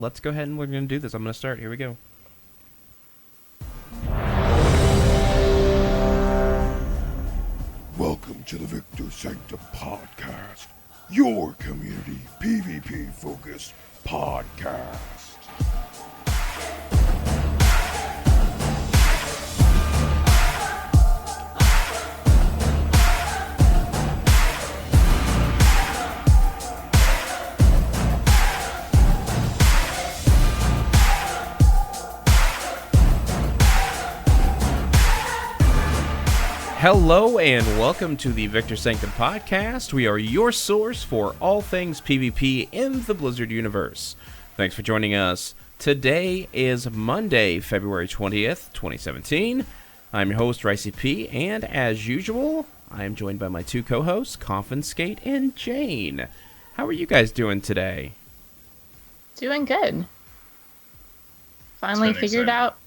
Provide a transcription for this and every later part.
let's go ahead and we're going to do this. I'm going to start. Here we go. Welcome to the Victor Sanctum podcast, your community PvP-focused podcast. Hello and welcome to the Victor Sanctum podcast. We are your source for all things PvP in the Blizzard universe. Thanks for joining us. Today is Monday, February 20th, 2017. I'm your host, RiceyP, and as usual, I am joined by my two co-hosts, Confiscate and Jane. How are you guys doing today? Doing good. Finally figured out.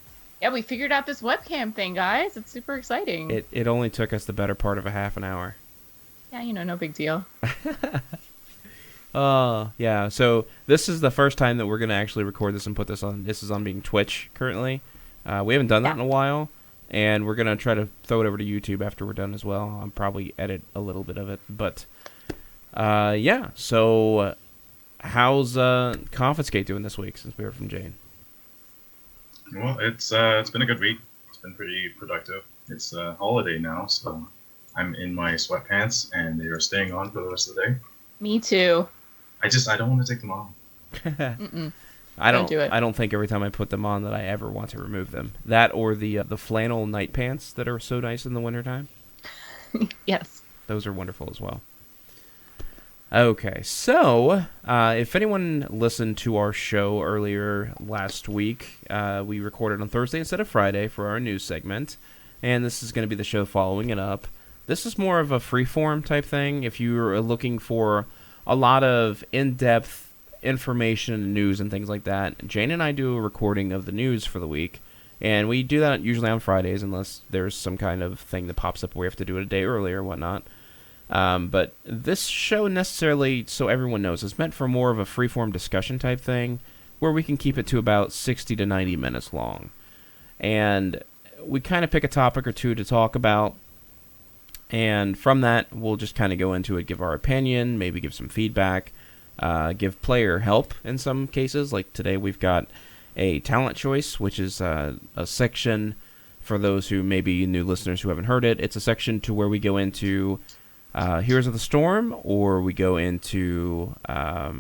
Yeah, we figured out this webcam thing, guys. It's super exciting. It only took us the better part of a half an hour. Yeah, no big deal. Yeah, so this is the first time that we're going to actually record this and put this on. This is on being Twitch currently. We haven't done that in a while, and we're going to try to throw it over to YouTube after we're done as well. I'll probably edit a little bit of it, but yeah. So how's Confiscate doing this week since we heard from Jane? Well, it's been a good week. It's been pretty productive. It's a holiday now, so I'm in my sweatpants, and they are staying on for the rest of the day. Me too. I don't want to take them off. I Don't do it. I don't think every time I put them on that I ever want to remove them. That or the flannel night pants that are so nice in the wintertime. Yes. Those are wonderful as well. Okay, so if anyone listened to our show earlier last week, we recorded on Thursday instead of Friday for our news segment, and this is going to be the show following it up. This is more of a freeform type thing. If you're looking for a lot of in-depth information and news and things like that, Jane and I do a recording of the news for the week, and we do that usually on Fridays unless there's some kind of thing that pops up where we have to do it a day early or whatnot. But this show necessarily, so everyone knows, is meant for more of a freeform discussion type thing, where we can keep it to about 60 to 90 minutes long. And we kind of pick a topic or two to talk about, and from that, we'll just kind of go into it, give our opinion, maybe give some feedback, give player help in some cases. Like today, we've got a talent choice, which is a section for those who may be new listeners who haven't heard it. It's a section to where we go into Heroes of the Storm, or we go into, I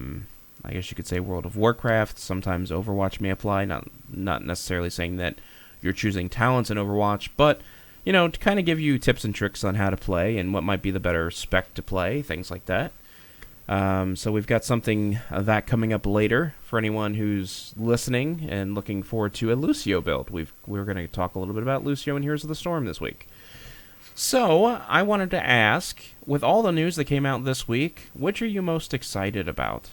guess you could say World of Warcraft. Sometimes Overwatch may apply, not necessarily saying that you're choosing talents in Overwatch, but, to kind of give you tips and tricks on how to play and what might be the better spec to play, things like that. So we've got something of that coming up later for anyone who's listening and looking forward to a Lucio build. We're going to talk a little bit about Lucio and Heroes of the Storm this week. So, I wanted to ask, with all the news that came out this week, which are you most excited about?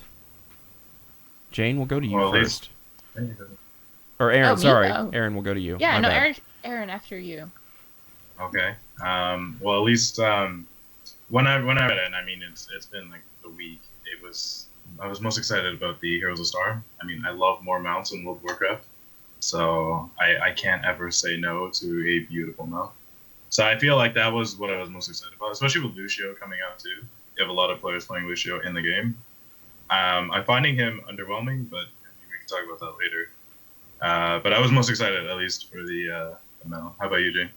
Jane, we'll go to you first. Or Aaron, sorry. Aaron, we'll go to you. Yeah, no, Aaron after you. Okay. Well, at least when I read it, I mean, it's been like a week. I was most excited about the Heroes of Storm. I mean, I love more mounts in World of Warcraft, so I can't ever say no to a beautiful mount. So I feel like that was what I was most excited about, especially with Lucio coming out too. You have a lot of players playing Lucio in the game. I'm finding him underwhelming, but we can talk about that later. But I was most excited, at least, for the mount. How about you, Jane?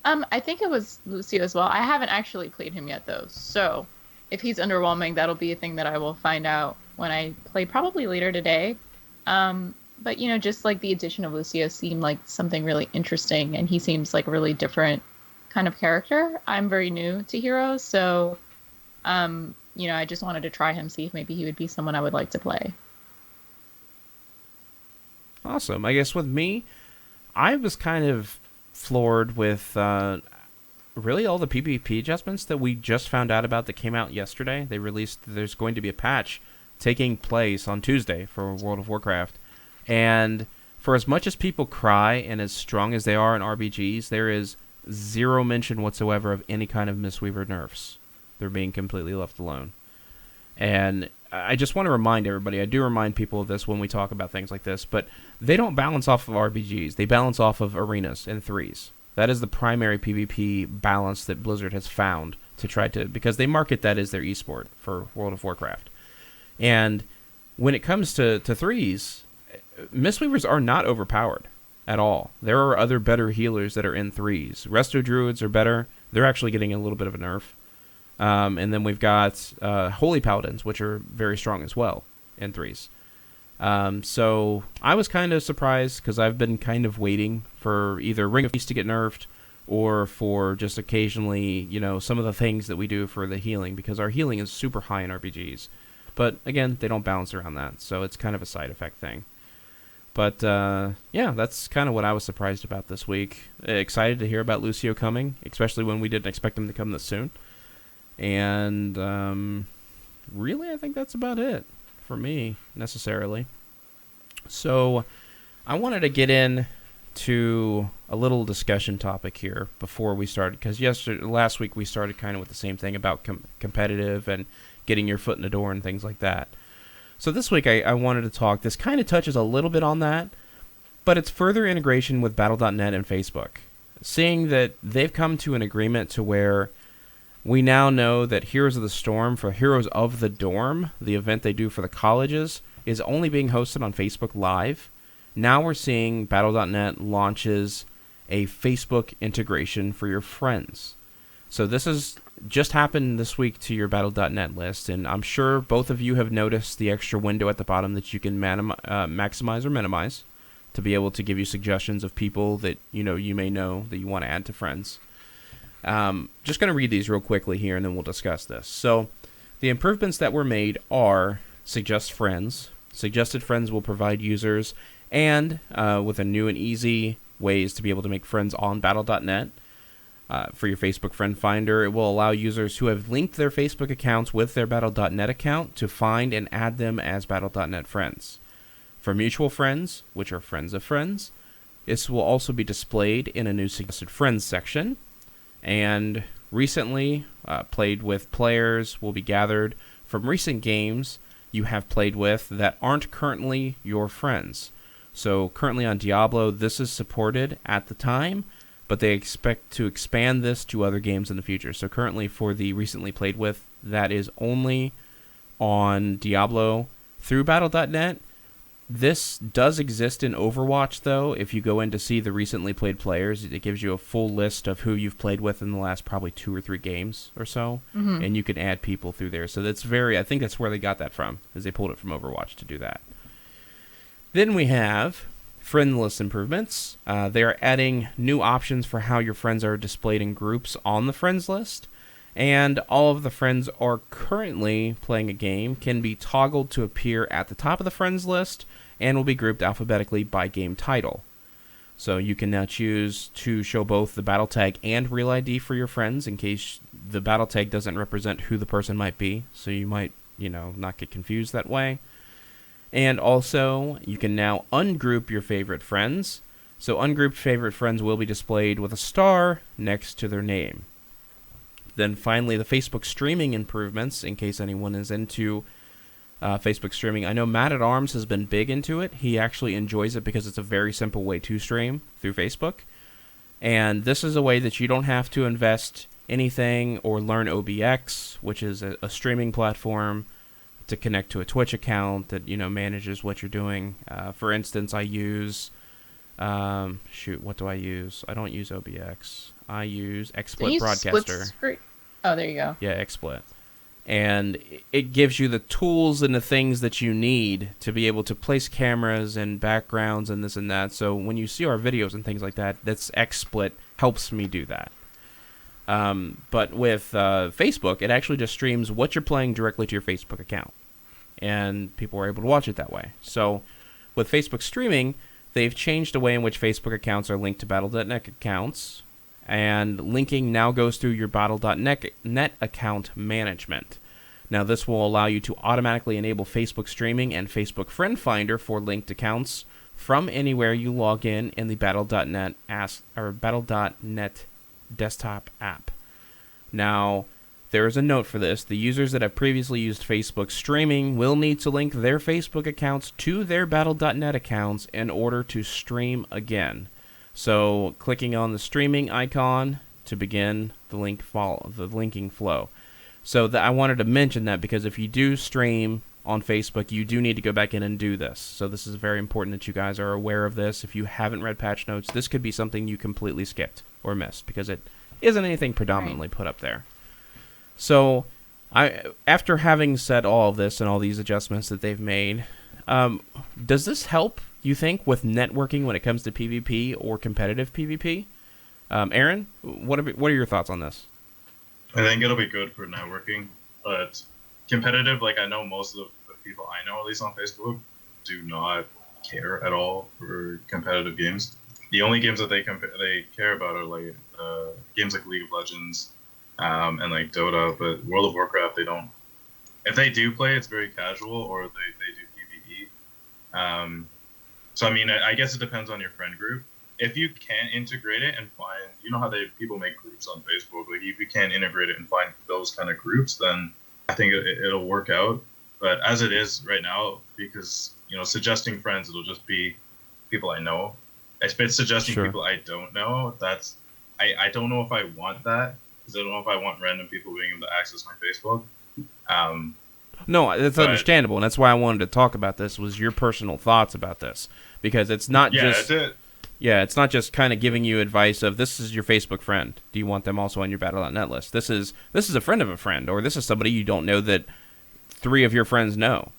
I think it was Lucio as well. I haven't actually played him yet, though. So if he's underwhelming, that'll be a thing that I will find out when I play, probably later today. But, just like the addition of Lucio seemed like something really interesting, and he seems like a really different kind of character. I'm very new to Heroes, so, I just wanted to try him, see if maybe he would be someone I would like to play. Awesome. I guess with me, I was kind of floored with really all the PvP adjustments that we just found out about that came out yesterday. They released, there's going to be a patch taking place on Tuesday for World of Warcraft. And for as much as people cry and as strong as they are in RBGs, there is zero mention whatsoever of any kind of Mistweaver nerfs. They're being completely left alone. And I just want to remind everybody, I do remind people of this when we talk about things like this, but they don't balance off of RPGs. They balance off of arenas and threes. That is the primary PvP balance that Blizzard has found to try to, because they market that as their esport for World of Warcraft. And when it comes to threes, Mistweavers are not overpowered at all. There are other better healers that are in threes. Resto Druids are better. They're actually getting a little bit of a nerf. And then we've got Holy Paladins, which are very strong as well in threes. So I was kind of surprised because I've been kind of waiting for either Ring of Peace to get nerfed or for just occasionally, some of the things that we do for the healing, because our healing is super high in RPGs. But again, they don't balance around that, so it's kind of a side effect thing. But yeah, that's kind of what I was surprised about this week. Excited to hear about Lucio coming, especially when we didn't expect him to come this soon. And really, I think that's about it for me, necessarily. So I wanted to get in to a little discussion topic here before we started, because last week we started kind of with the same thing about competitive and getting your foot in the door and things like that. So this week I wanted to talk, this kind of touches a little bit on that, but it's further integration with Battle.net and Facebook. Seeing that they've come to an agreement to where we now know that Heroes of the Storm for Heroes of the Dorm, the event they do for the colleges, is only being hosted on Facebook Live. Now we're seeing Battle.net launches a Facebook integration for your friends. So this has just happened this week to your Battle.net list, and I'm sure both of you have noticed the extra window at the bottom that you can maximize or minimize to be able to give you suggestions of people that you may know that you want to add to friends. Just going to read these real quickly here, and then we'll discuss this. So the improvements that were made are Suggest Friends. Suggested Friends will provide users and with a new and easy ways to be able to make friends on Battle.net. For your Facebook Friend Finder, it will allow users who have linked their Facebook accounts with their Battle.net account to find and add them as Battle.net friends. For mutual friends, which are friends of friends, this will also be displayed in a new Suggested Friends section. And recently, played with players will be gathered from recent games you have played with that aren't currently your friends. So currently on Diablo, this is supported at the time, but they expect to expand this to other games in the future. So currently for the recently played with, that is only on Diablo through Battle.net. This does exist in Overwatch, though. If you go in to see the recently played players, it gives you a full list of who you've played with in the last probably 2 or 3 games or so, and you can add people through there. So that's I think that's where they got that from, is they pulled it from Overwatch to do that. Then we have friend list improvements. They are adding new options for how your friends are displayed in groups on the friends list. And all of the friends are currently playing a game can be toggled to appear at the top of the friends list and will be grouped alphabetically by game title. So you can now choose to show both the battle tag and real ID for your friends in case the battle tag doesn't represent who the person might be. So you might, not get confused that way. And also, you can now ungroup your favorite friends. So ungrouped favorite friends will be displayed with a star next to their name. Then finally, the Facebook streaming improvements, in case anyone is into Facebook streaming. I know Matt at Arms has been big into it. He actually enjoys it because it's a very simple way to stream through Facebook. And this is a way that you don't have to invest anything or learn OBX, which is a streaming platform to connect to a Twitch account that, manages what you're doing. For instance, I use... what do I use? I don't use OBX. I use XSplit Broadcaster. Oh, there you go. Yeah, XSplit. And it gives you the tools and the things that you need to be able to place cameras and backgrounds and this and that. So when you see our videos and things like that, that's XSplit helps me do that. But with Facebook, it actually just streams what you're playing directly to your Facebook account. And people are able to watch it that way. So with Facebook streaming, they've changed the way in which Facebook accounts are linked to Battle.net accounts, and linking now goes through your Battle.net account management. Now, this will allow you to automatically enable Facebook streaming and Facebook Friend Finder for linked accounts from anywhere you log in the Battle.net desktop app. Now, there is a note for this. The users that have previously used Facebook streaming will need to link their Facebook accounts to their Battle.net accounts in order to stream again. So clicking on the streaming icon to begin the linking flow. So I wanted to mention that because if you do stream on Facebook, you do need to go back in and do this. So this is very important that you guys are aware of this. If you haven't read patch notes, this could be something you completely skipped or missed because it isn't anything predominantly put up there. So after having said all of this and all these adjustments that they've made, does this help, you think, with networking when it comes to PvP or competitive PvP? Aaron, what are your thoughts on this? I think it'll be good for networking, but competitive, like I know most of the people I know, at least on Facebook, do not care at all for competitive games. The only games that they care about are like games like League of Legends and like Dota, but World of Warcraft, they don't. If they do play, it's very casual, or they do PvE. So I mean, I guess it depends on your friend group. If you can integrate it and find, you know how people make groups on Facebook, like if you can integrate it and find those kind of groups, then I think it'll work out. But as it is right now, because, you know, suggesting friends, it'll just be people I know. If it's suggesting people I don't know, I don't know if I want that, because I don't know if I want random people being able to access my Facebook. No, that's understandable, and that's why I wanted to talk about this, was your personal thoughts about this. Because it's not just... That's it. Yeah, it's not just kind of giving you advice of, this is your Facebook friend. Do you want them also on your Battle.net list? This is a friend of a friend, or this is somebody you don't know that 3 of your friends know.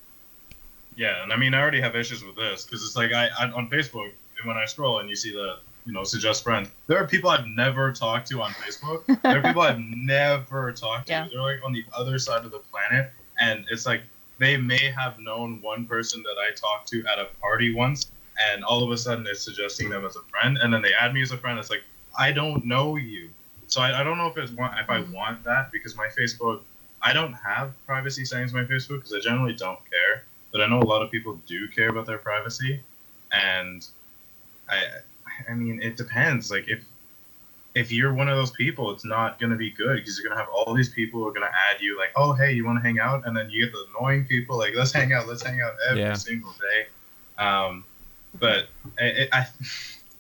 Yeah, and I mean, I already have issues with this, because it's like, I on Facebook, when I scroll and you see the, you know, suggest friends, there are people I've never talked to on Facebook. There are people I've never talked to. Yeah. They're like on the other side of the planet, and it's like, they may have known one person that I talked to at a party once, and all of a sudden it's suggesting them as a friend, and then they add me as a friend. It's like, I don't know you. So I don't know if I want that, because my Facebook, I don't have privacy settings on my Facebook because I generally don't care, but I know a lot of people do care about their privacy, and I mean, it depends. Like if you're one of those people, it's not going to be good, because you're going to have all these people who are going to add you like, oh, hey, you want to hang out? And then you get the annoying people like, let's hang out every single day. But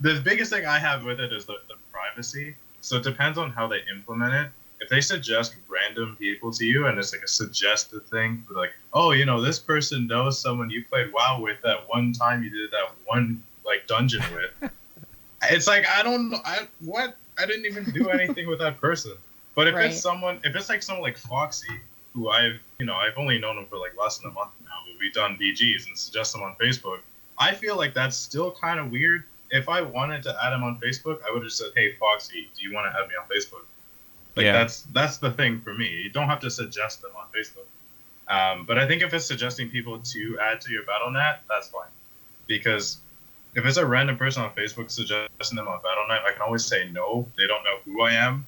the biggest thing I have with it is the privacy. So it depends on how they implement it. If they suggest random people to you, and it's like a suggested thing, like, oh, you know, this person knows someone you played WoW with that one time you did that one like dungeon with. It's like, I don't know, I didn't even do anything with that person. But if it's someone like Foxy, who I've only known him for like less than a month now, but we've done BGs and suggest him on Facebook, I feel like that's still kind of weird. If I wanted to add him on Facebook, I would have said, hey, Foxy, do you want to add me on Facebook? Like, that's the thing for me. You don't have to suggest them on Facebook. But I think if it's suggesting people to add to your Battle.net, that's fine. Because if it's a random person on Facebook suggesting them on Battle.net, I can always say no. They don't know who I am,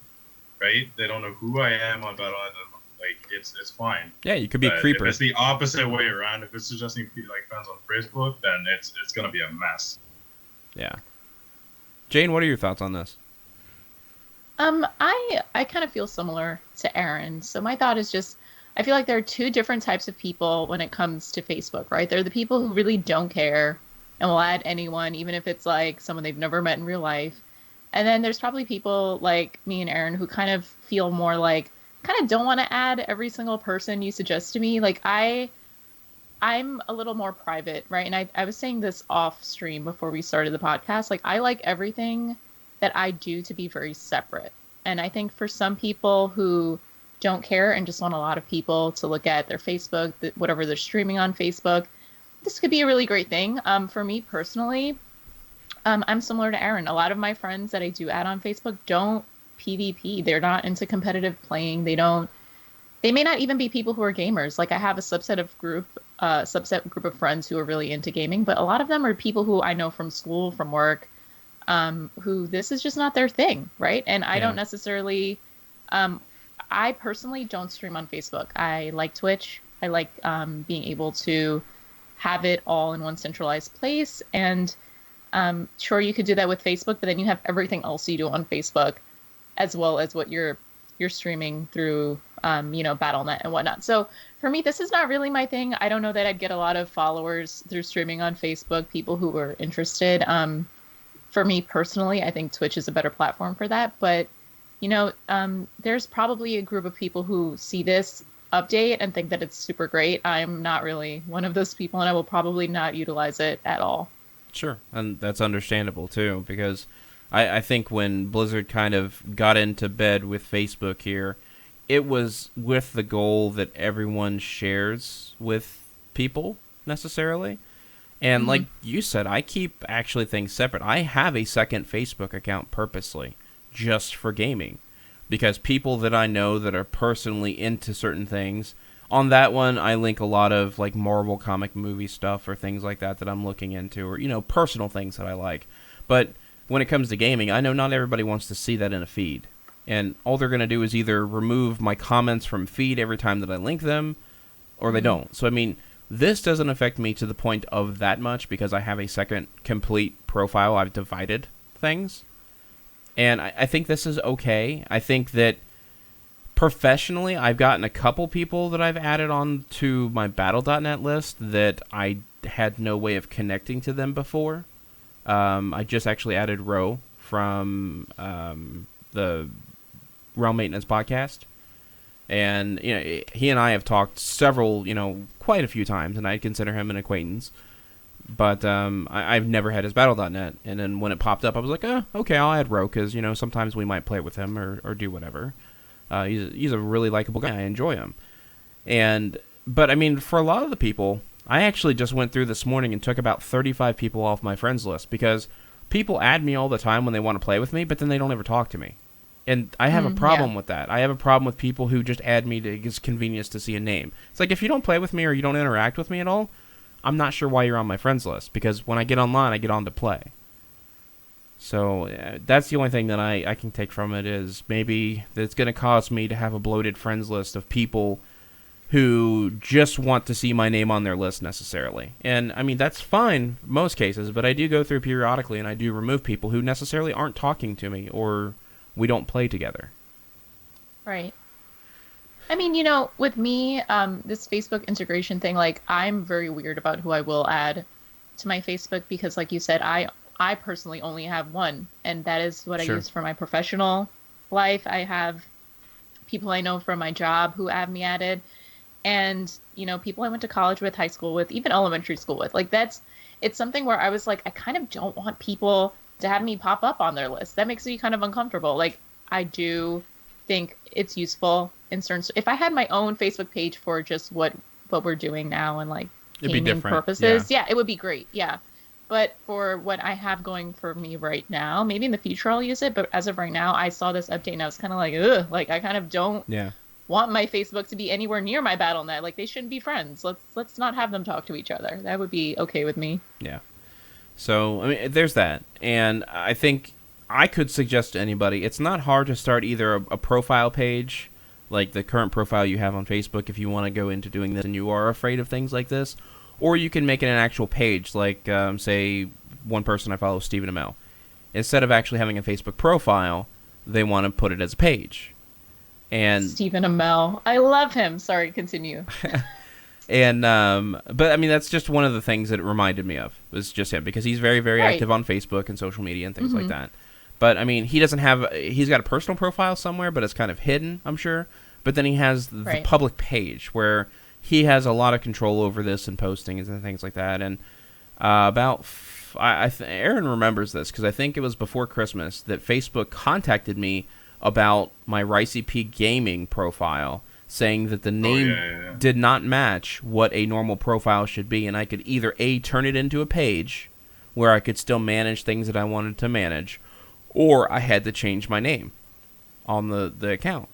right? They don't know who I am on Battle.net. Like, it's fine. Yeah, you could be a creeper. If it's the opposite way around, if it's suggesting like friends on Facebook, then it's gonna be a mess. Yeah. Jane, what are your thoughts on this? I kind of feel similar to Aaron. So my thought is just, I feel like there are 2 different types of people when it comes to Facebook, right? There are the people who really don't care and will add anyone, even if it's like someone they've never met in real life. And then there's probably people like me and Aaron who kind of feel more like, kind of don't want to add every single person you suggest to me. Like I'm a little more private, right? And I was saying this off stream before we started the podcast. Like, I like everything that I do to be very separate. And I think for some people who don't care and just want a lot of people to look at their Facebook, whatever they're streaming on Facebook, this could be a really great thing. For me personally, I'm similar to Aaron. A lot of my friends that I do add on Facebook don't PvP. They're not into competitive playing. They may not even be people who are gamers. Like, I have a subset group of friends who are really into gaming, but a lot of them are people who I know from school, from work, who this is just not their thing, right? And I don't necessarily, I personally don't stream on Facebook. I like Twitch. I like being able to have it all in one centralized place. And sure, you could do that with Facebook, but then you have everything else you do on Facebook, as well as what you're you're streaming through, Battle.net and whatnot. So for me, this is not really my thing. I don't know that I'd get a lot of followers through streaming on Facebook, people who were interested. For me personally, I think Twitch is a better platform for that. But, there's probably a group of people who see this update and think that it's super great. I'm not really one of those people, and I will probably not utilize it at all. Sure, and that's understandable too, because I think when Blizzard kind of got into bed with Facebook here, it was with the goal that everyone shares with people necessarily. And like you said, I keep actually things separate. I have a second Facebook account purposely just for gaming, because people that I know that are personally into certain things, on that one I link a lot of like Marvel comic movie stuff or things like that I'm looking into, or personal things that I like. But when it comes to gaming, I know not everybody wants to see that in a feed. And all they're going to do is either remove my comments from feed every time that I link them, or they don't. So, I mean, this doesn't affect me to the point of that much, because I have a second complete profile. I've divided things. And I think this is okay. I think that professionally, I've gotten a couple people that I've added on to my Battle.net list that I had no way of connecting to them before. I just actually added Ro from the Realm Maintenance podcast. And he and I have talked quite a few times, and I consider him an acquaintance. But I've never had his Battle.net, and then when it popped up, I was like, oh, okay, I'll add Ro, because sometimes we might play with him or do whatever. He's a really likable guy. I enjoy him. But I mean, for a lot of the people, I actually just went through this morning and took about 35 people off my friends list, because people add me all the time when they want to play with me, but then they don't ever talk to me. And I have a problem with that. I have a problem with people who just add me to it's convenience to see a name. It's like, if you don't play with me or you don't interact with me at all, I'm not sure why you're on my friends list, because when I get online, I get on to play. So that's the only thing that I can take from it, is maybe that it's going to cause me to have a bloated friends list of people who just want to see my name on their list necessarily. And, I mean, that's fine in most cases, but I do go through periodically, and I do remove people who necessarily aren't talking to me, or we don't play together. Right. I mean, with me, this Facebook integration thing, like, I'm very weird about who I will add to my Facebook, because, like you said, I personally only have one, and that is what I use for my professional life. I have people I know from my job who have me added, and, people I went to college with, high school with, even elementary school with. Like, it's something where I was like, I kind of don't want people to have me pop up on their list. That makes me kind of uncomfortable. Like, I do think it's useful in certain. If I had my own Facebook page for just what we're doing now and like gaming purposes, yeah, it would be great. Yeah, but for what I have going for me right now, maybe in the future I'll use it. But as of right now, I saw this update and I was kind of like, ugh, like I kind of don't want my Facebook to be anywhere near my Battle.net. Like, they shouldn't be friends. Let's not have them talk to each other. That would be okay with me. Yeah. So, I mean, there's that. And I think I could suggest to anybody, it's not hard to start either a profile page, like the current profile you have on Facebook, if you want to go into doing this and you are afraid of things like this, or you can make it an actual page, like, say, one person I follow, Stephen Amell. Instead of actually having a Facebook profile, they want to put it as a page. And Stephen Amell. I love him. Sorry, continue. And, but I mean, that's just one of the things that it reminded me of, was just him, because he's very, very active on Facebook and social media and things like that. But I mean, he's got a personal profile somewhere, but it's kind of hidden, I'm sure. But then he has the public page where he has a lot of control over this and postings and things like that. And, Aaron remembers this, because I think it was before Christmas that Facebook contacted me about my RiceyP Gaming profile, saying that the name did not match what a normal profile should be, and I could either A, turn it into a page where I could still manage things that I wanted to manage, or I had to change my name on the account.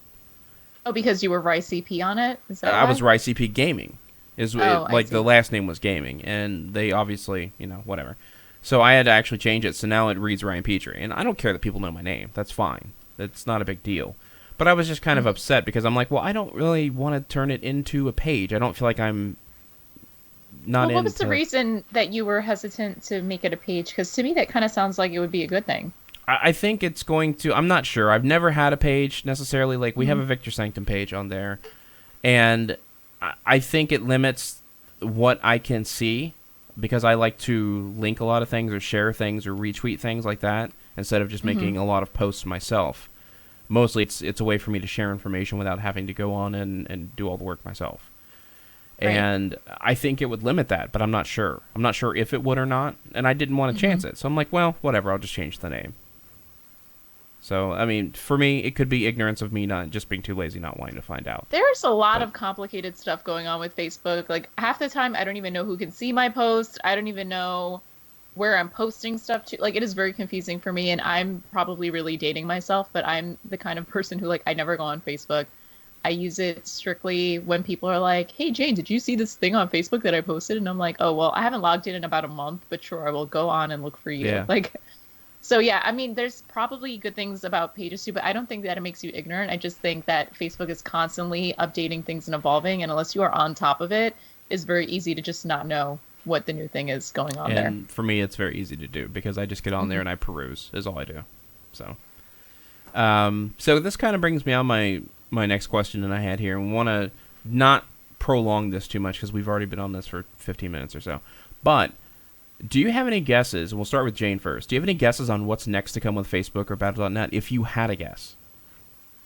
Oh, because you were RiceyP on it? Is that I was RiceyP Gaming. The last name was Gaming, and they obviously, whatever. So I had to actually change it, so now it reads Ryan Petrie, and I don't care that people know my name. That's fine. That's not a big deal. But I was just kind of upset, because I'm like, well, I don't really want to turn it into a page. I don't feel like I'm not what was the reason that you were hesitant to make it a page? Because to me, that kind of sounds like it would be a good thing. I think it's going to. I'm not sure. I've never had a page necessarily. Like we have a Victor Sanctum page on there, and I think it limits what I can see because I like to link a lot of things or share things or retweet things like that instead of just making a lot of posts myself. Mostly, it's a way for me to share information without having to go on and do all the work myself. Right. And I think it would limit that, but I'm not sure. I'm not sure if it would or not, and I didn't want to chance it. So I'm like, well, whatever. I'll just change the name. So, I mean, for me, it could be ignorance of me not just being too lazy, not wanting to find out. There's a lot of complicated stuff going on with Facebook. Like, half the time, I don't even know who can see my post. I don't even know where I'm posting stuff to. Like, it is very confusing for me, and I'm probably really dating myself, but I'm the kind of person who, like, I never go on Facebook. I use it strictly when people are like, hey, Jane, did you see this thing on Facebook that I posted? And I'm like, oh, well, I haven't logged in about a month, but sure, I will go on and look for you. Yeah. Like... So yeah, I mean, there's probably good things about pages too, but I don't think that it makes you ignorant. I just think that Facebook is constantly updating things and evolving, and unless you are on top of it, it's very easy to just not know what the new thing is going on there. And for me, it's very easy to do because I just get on there and I peruse is all I do. So this kind of brings me on my next question that I had here, and want to not prolong this too much because we've already been on this for 15 minutes or so, but. Do you have any guesses? We'll start with Jane first. Do you have any guesses on what's next to come with Facebook or Battle.net, if you had a guess?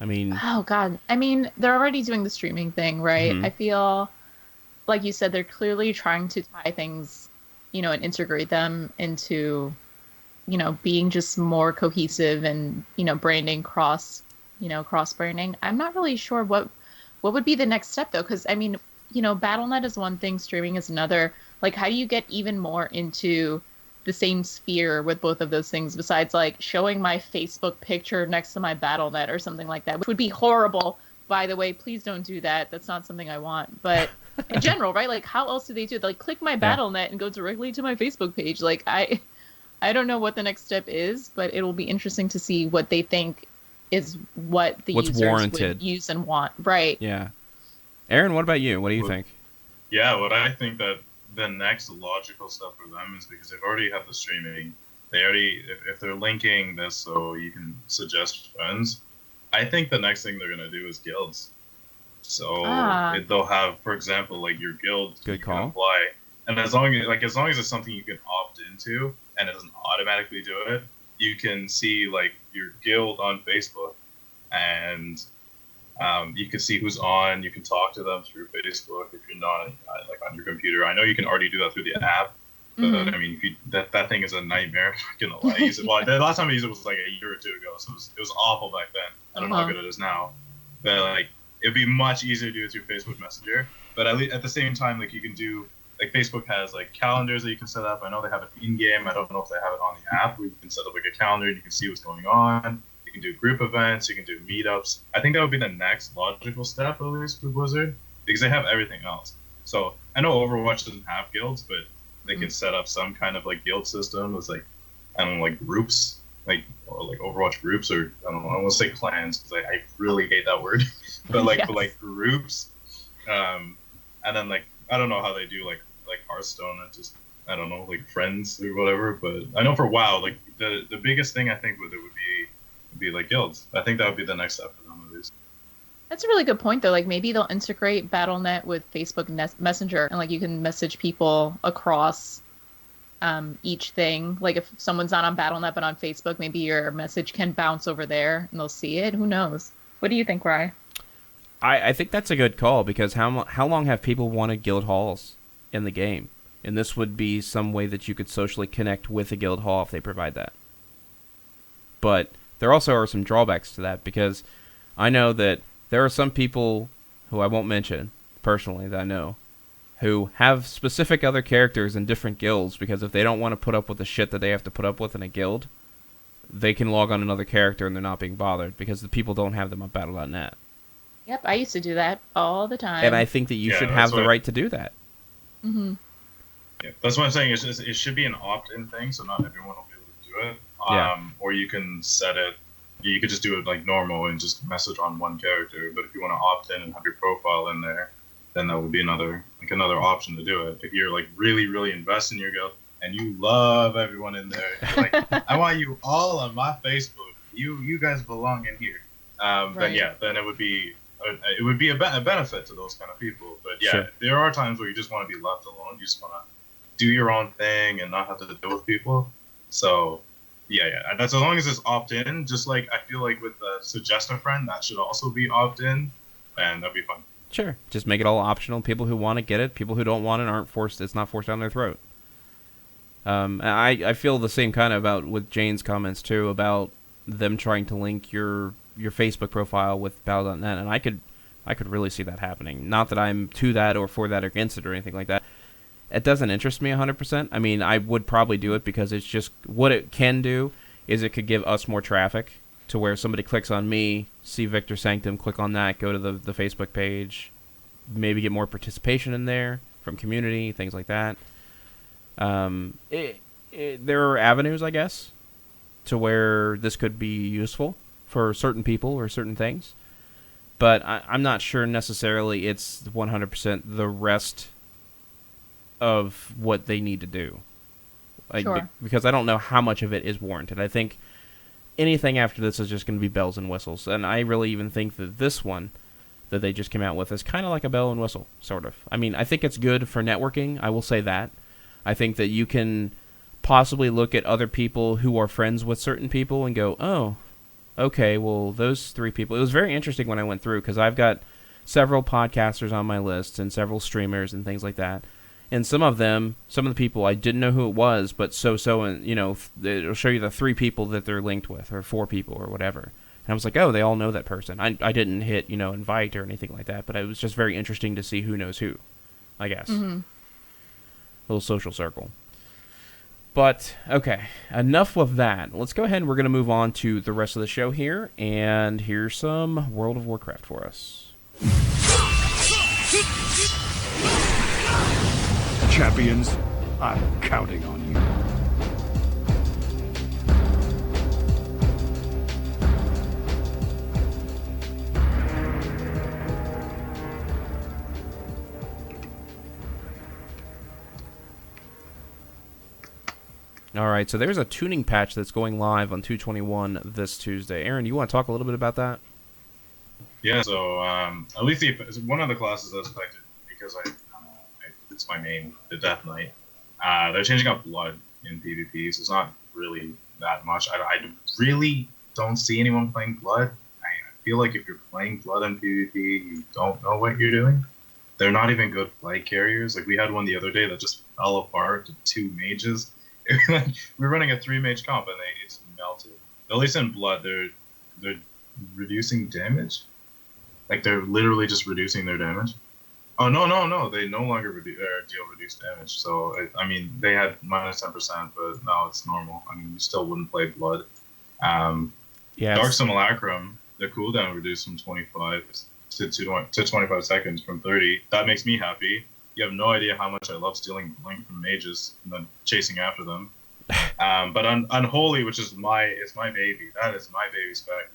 I mean... Oh, God. I mean, they're already doing the streaming thing, right? I feel, like you said, they're clearly trying to tie things, and integrate them into, being just more cohesive and, branding cross-branding. I'm not really sure what would be the next step, though, because, I mean... Battle.net is one thing, streaming is another. Like, how do you get even more into the same sphere with both of those things besides, like, showing my Facebook picture next to my Battle.net or something like that, which would be horrible, by the way. Please don't do that. That's not something I want. But in general, right? Like, how else do they do it? Like, click my Battle.net and go directly to my Facebook page. Like, I don't know what the next step is, but it will be interesting to see what they think is what the users would use and want. Right. Yeah. Aaron, what about you? What do you think? Yeah, what I think that the next logical step for them is because they've already have the streaming. They already, if they're linking this so you can suggest friends, I think the next thing they're going to do is guilds. So they'll have, for example, like your guild. Good call. Can apply. And as long as it's something you can opt into and it doesn't automatically do it, you can see like your guild on Facebook and you can see who's on. You can talk to them through Facebook if you're not like on your computer. I know you can already do that through the app, but I mean, if you, that thing is a nightmare. I'm not gonna lie. Well, the last time I used it was like a year or two ago, so it was awful back then. I don't know how good it is now, but like it'd be much easier to do it through Facebook Messenger. But at the same time, like you can do like Facebook has like calendars that you can set up. I know they have it in game. I don't know if they have it on the app where you can set up like a calendar and you can see what's going on. You can do group events, you can do meetups. I think that would be the next logical step, at least, for Blizzard, because they have everything else. So I know Overwatch doesn't have guilds, but they can set up some kind of like guild system with like, I don't know, like groups, or like Overwatch groups, or I don't know, I want to say clans, because I really hate that word, but like, but like groups. And then like, I don't know how they do like Hearthstone, I don't know, like friends or whatever, but I know for WoW, like the biggest thing I think with it would be like guilds. I think that would be the next step for them at least. That's a really good point, though. Like, maybe they'll integrate Battle.net with Facebook Messenger, and like you can message people across each thing. Like, if someone's not on Battle.net but on Facebook, maybe your message can bounce over there and they'll see it. Who knows? What do you think, Rye? I think that's a good call, because how long have people wanted guild halls in the game? And this would be some way that you could socially connect with a guild hall if they provide that. But there also are some drawbacks to that, because I know that there are some people who I won't mention personally that I know who have specific other characters in different guilds, because if they don't want to put up with the shit that they have to put up with in a guild, they can log on another character and they're not being bothered because the people don't have them on Battle.net. Yep, I used to do that all the time. And I think that you should have the right to do that. Mm-hmm. Yeah, that's what I'm saying. It should be an opt-in thing, so not everyone will be able to do it. Or you can set it. You could just do it like normal and just message on one character. But if you want to opt in and have your profile in there, then that would be another option to do it. If you're like really invested in your guild, and you love everyone in there. You're like, I want you all on my Facebook. You guys belong in here. Then yeah, then it would be a benefit to those kind of people. But yeah, Sure. there are times where you just want to be left alone. You just want to do your own thing and not have to deal with people. So yeah, and that's as long as it's opt-in. Just like I feel like with the suggest a friend, that should also be opt-in, and that'd be fun. Sure. Just make it all optional. People who want to get it, people who don't want it aren't forced. It's not forced down their throat. And I feel the same kind of about with Jane's comments too about them trying to link your Facebook profile with Battle.net, and I could really see that happening. Not that I'm to that or for that or against it or anything like that. It doesn't interest me 100%. I mean, I would probably do it because it's just what it can do is it could give us more traffic to where somebody clicks on me, see Victor Sanctum, click on that, go to the Facebook page, maybe get more participation in there from community, things like that. There are avenues, I guess, to where this could be useful for certain people or certain things. But I'm not sure necessarily it's 100% the rest of what they need to do. Sure. Because I don't know how much of it is warranted. I think anything after this is just going to be bells and whistles. And I really even think that this one that they just came out with is kind of like a bell and whistle, sort of. I mean, I think it's good for networking. I will say that. I think that you can possibly look at other people who are friends with certain people and go, oh, okay, well, those three people. It was very interesting when I went through because I've got several podcasters on my list and several streamers and things like that. And some of the people, I didn't know who it was, but and it'll show you the 3 people that they're linked with, or 4 people, or whatever. And I was like, oh, they all know that person. I didn't hit, invite or anything like that, but it was just very interesting to see who knows who, I guess. Mm-hmm. Little social circle. But, okay, enough of that. Let's go ahead and we're going to move on to the rest of the show here, and here's some World of Warcraft for us. Champions, I'm counting on you. Alright, so there's a tuning patch that's going live on 221 this Tuesday. Aaron, you want to talk a little bit about that? Yeah, so at least one of the classes that's affected because it's my main, the Death Knight. They're changing up blood in PvP, so it's not really that much. I really don't see anyone playing blood. I feel like if you're playing blood in PvP, you don't know what you're doing. They're not even good flag carriers. Like we had one the other day that just fell apart to 2 mages. We were running a 3-mage comp and they just melted. At least in blood, they're reducing damage. Like they're literally just reducing their damage. Oh no! They no longer deal reduced damage. So they had minus 10%, but now it's normal. I mean, you still wouldn't play blood. Yeah. Dark Simulacrum, the cooldown reduced from 25 to 25 seconds from 30. That makes me happy. You have no idea how much I love stealing blink from mages and then chasing after them. But Unholy, which is my baby. That is my baby spec.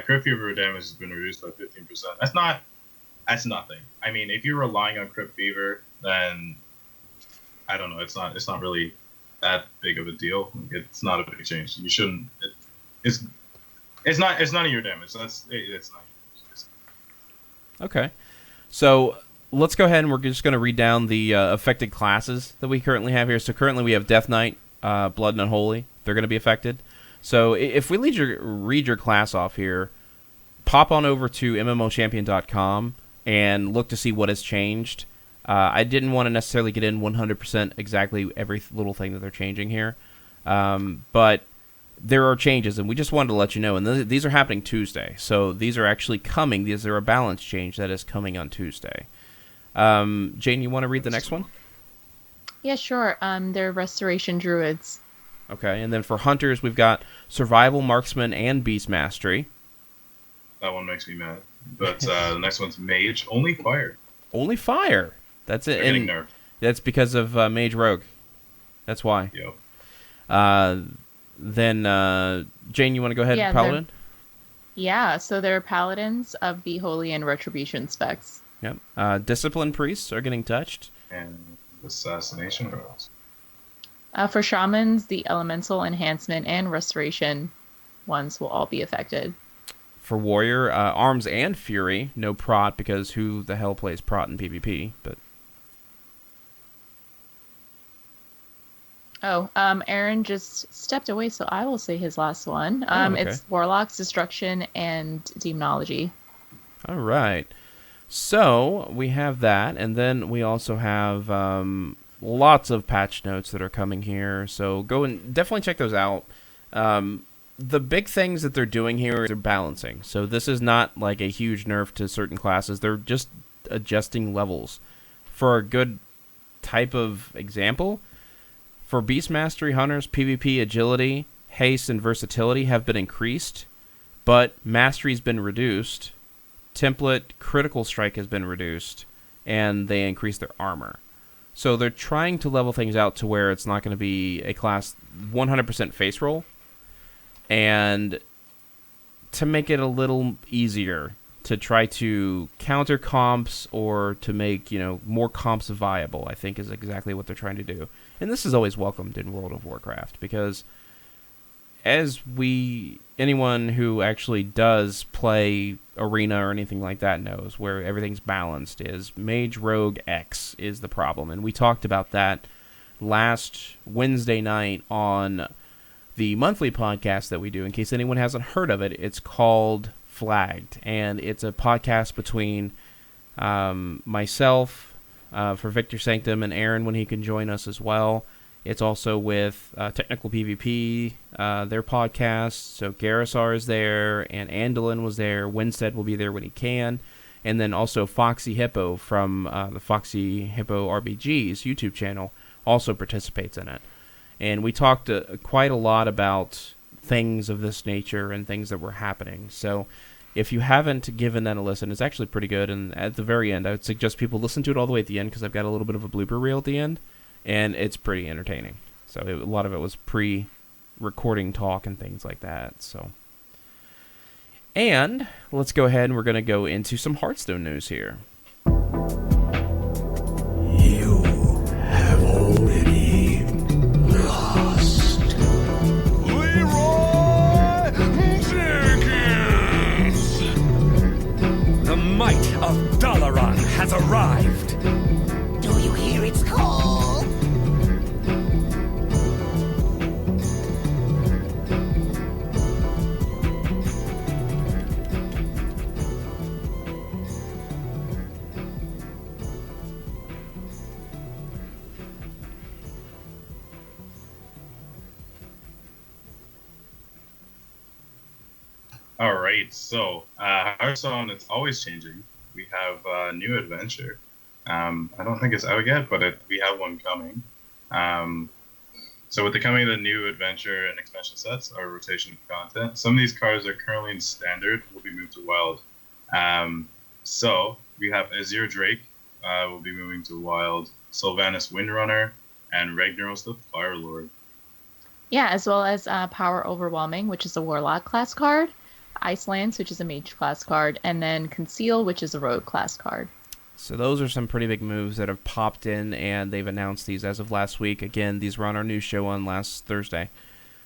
Crit Fever damage has been reduced by 15%. That's nothing. I mean, if you're relying on Crit Fever, then I don't know. It's not really that big of a deal. It's not a big change. You shouldn't. It's none of your damage. It's not. Okay. So let's go ahead and we're just going to read down the affected classes that we currently have here. So currently we have Death Knight, Blood and Unholy. They're going to be affected. So if we read your class off here, pop on over to mmochampion.com and look to see what has changed. I didn't want to necessarily get in 100% exactly every little thing that they're changing here. But there are changes, and we just wanted to let you know. And these are happening Tuesday. So these are actually coming. These are a balance change that is coming on Tuesday. Jane, you want to read the next one? Yeah, sure. They're Restoration Druids. Okay, and then for Hunters, we've got Survival, Marksman, and Beast Mastery. That one makes me mad. But the next one's Mage, only fire. Only fire. That's it. They're getting nerfed. That's because of Mage Rogue. That's why. Yep. Then, Jane, you want to go ahead and Paladin? Yeah, so they're Paladins of the Holy and Retribution specs. Yep. Discipline Priests are getting touched. And Assassination Rogues. For shamans, the elemental enhancement and restoration ones will all be affected. For warrior, arms and fury, no prot, because who the hell plays prot in PvP? But Aaron just stepped away, so I will say his last one. Okay. It's warlocks, destruction, and demonology. All right. So we have that, and then we also have lots of patch notes that are coming here. So go and definitely check those out. The big things that they're doing here is they're balancing. So this is not like a huge nerf to certain classes. They're just adjusting levels. For a good type of example, for Beast Mastery Hunters, PvP agility, haste, and versatility have been increased, but mastery's been reduced. Template critical strike has been reduced, and they increased their armor. So they're trying to level things out to where it's not going to be a class 100% face roll, and to make it a little easier to try to counter comps or to make, more comps viable, I think is exactly what they're trying to do. And this is always welcomed in World of Warcraft, because anyone who actually does play Arena or anything like that knows, where everything's balanced is Mage Rogue X is the problem. And we talked about that last Wednesday night on the monthly podcast that we do. In case anyone hasn't heard of it, it's called Flagged, and it's a podcast between myself for Victor Sanctum and Aaron when he can join us as well. It's also with Technical PvP, their podcast. So Garrisar is there, and Andalin was there. Winstead will be there when he can. And then also Foxy Hippo from the Foxy Hippo RBG's YouTube channel also participates in it. And we talked quite a lot about things of this nature and things that were happening. So if you haven't given that a listen, it's actually pretty good. And at the very end, I would suggest people listen to it all the way at the end, because I've got a little bit of a blooper reel at the end. And it's pretty entertaining. So a lot of it was pre-recording talk and things like that. So, and let's go ahead and we're going to go into some Hearthstone news here. You have already lost. Leroy Jenkins! The might of Dalaran has arrived. Do you hear its call? All right, so Hearthstone, it's always changing. We have a new adventure. I don't think it's out yet, but we have one coming. So with the coming of the new adventure and expansion sets, our rotation of content, some of these cards are currently in standard, will be moved to wild. So we have Azir Drake will be moving to wild, Sylvanas Windrunner, and Ragnaros the Fire Lord. Yeah, as well as Power Overwhelming, which is a Warlock class card, Icelands, which is a Mage class card, and then Conceal, which is a Rogue class card. So those are some pretty big moves that have popped in, and they've announced these as of last week. Again, these were on our news show on last Thursday.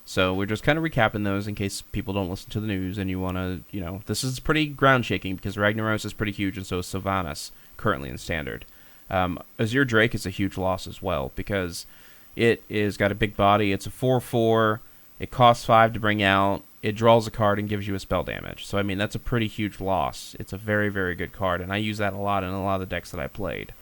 So we're just kind of recapping those in case people don't listen to the news and you want to, this is pretty ground shaking because Ragnaros is pretty huge, and so is Sylvanas, currently in standard. Azir Drake is a huge loss as well because it is got a big body. It's a 4/4. It costs 5 to bring out. It draws a card and gives you a spell damage. So, I mean, that's a pretty huge loss. It's a very, very good card, and I use that a lot in a lot of the decks that I played.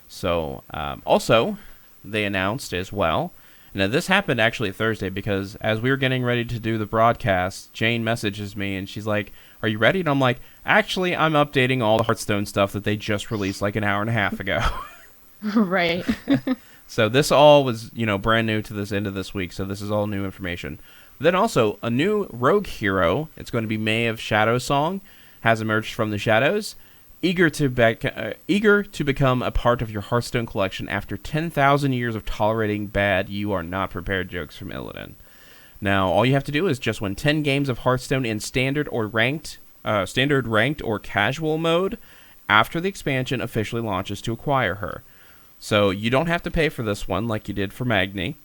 So, also, they announced as well. Now, this happened actually Thursday because as we were getting ready to do the broadcast, Jane messages me, and she's like, "Are you ready?" And I'm like, "Actually, I'm updating all the Hearthstone stuff that they just released like an hour and a half ago." Right. So this all was, brand new to this end of this week, so this is all new information. Then also, a new rogue hero, it's going to be May of Shadow Song, has emerged from the shadows, eager to become a part of your Hearthstone collection after 10,000 years of tolerating bad you are not prepared jokes from Illidan. Now, all you have to do is just win 10 games of Hearthstone in standard ranked or casual mode after the expansion officially launches to acquire her. So you don't have to pay for this one like you did for Magni.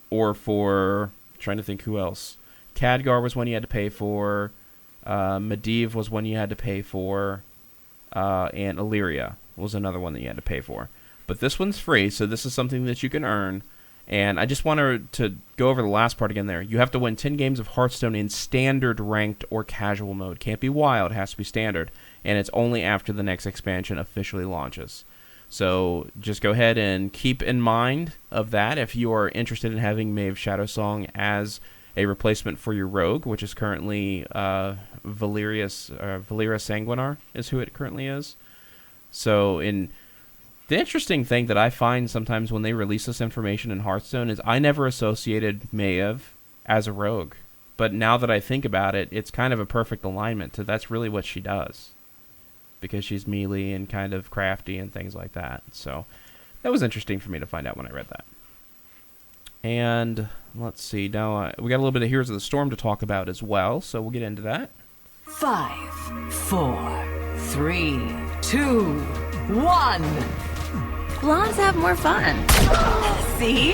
or for, trying to think who else. Khadgar was one you had to pay for. Medivh was one you had to pay for. And Illyria was another one that you had to pay for. But this one's free, so this is something that you can earn. And I just wanted to go over the last part again there. You have to win 10 games of Hearthstone in standard, ranked, or casual mode. Can't be wild, has to be standard. And it's only after the next expansion officially launches. So just go ahead and keep in mind of that if you are interested in having Maeve Shadowsong as a replacement for your rogue, which is currently Valyria Sanguinar is who it currently is. So the interesting thing that I find sometimes when they release this information in Hearthstone is I never associated Maeve as a rogue. But now that I think about it, it's kind of a perfect alignment to that's really what she does. Because she's melee and kind of crafty and things like that. So that was interesting for me to find out when I read that. And let's see, now we got a little bit of Heroes of the Storm to talk about as well, so we'll get into that. 5, 4, 3, 2, 1. Blondes have more fun. See?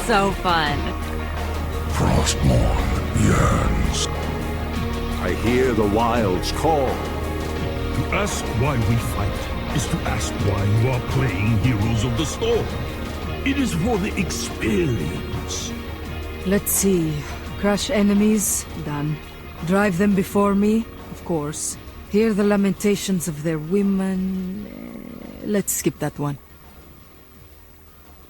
So fun. Frostmourne yearns. I hear the wilds call. To ask why we fight is to ask why you are playing Heroes of the Storm. It is for the experience. Let's see. Crush enemies? Done. Drive them before me? Of course. Hear the lamentations of their women? Let's skip that one.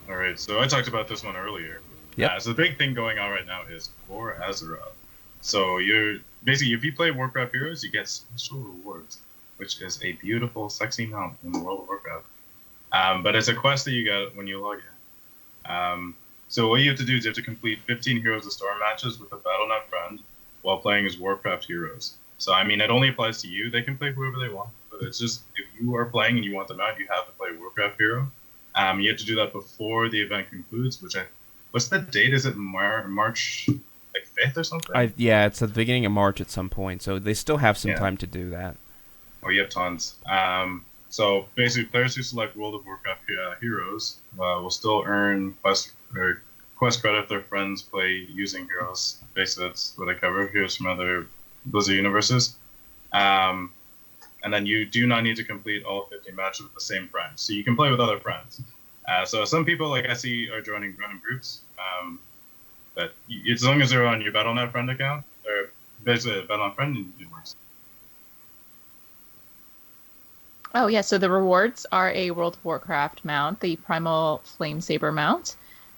Alright, so I talked about this one earlier. Yeah. So the big thing going on right now is Kor Azeroth. So you're basically, if you play Warcraft Heroes, you get special rewards, which is a beautiful, sexy mount in the World of Warcraft. But it's a quest that you get when you log in. So what you have to do is you have to complete 15 Heroes of Storm matches with a Battle.net friend while playing as Warcraft Heroes. So, I mean, it only applies to you. They can play whoever they want. But it's just, if you are playing and you want them out, you have to play Warcraft Hero. You have to do that before the event concludes, what's the date? Is it March 5th or something? Yeah, it's at the beginning of March at some point, so they still have some time to do that. Oh, you have tons. So basically, players who select World of Warcraft heroes will still earn quest credit if their friends play using heroes. Basically, that's what I cover. Heroes from other Blizzard universes. And then you do not need to complete all 50 matches with the same friends. So you can play with other friends. So some people, like I see, are joining random groups. But as long as they're on your Battle.net friend account, or basically a Battle.net friend, it works. Oh, yeah, so the rewards are a World of Warcraft mount, the Primal Flame Saber mount.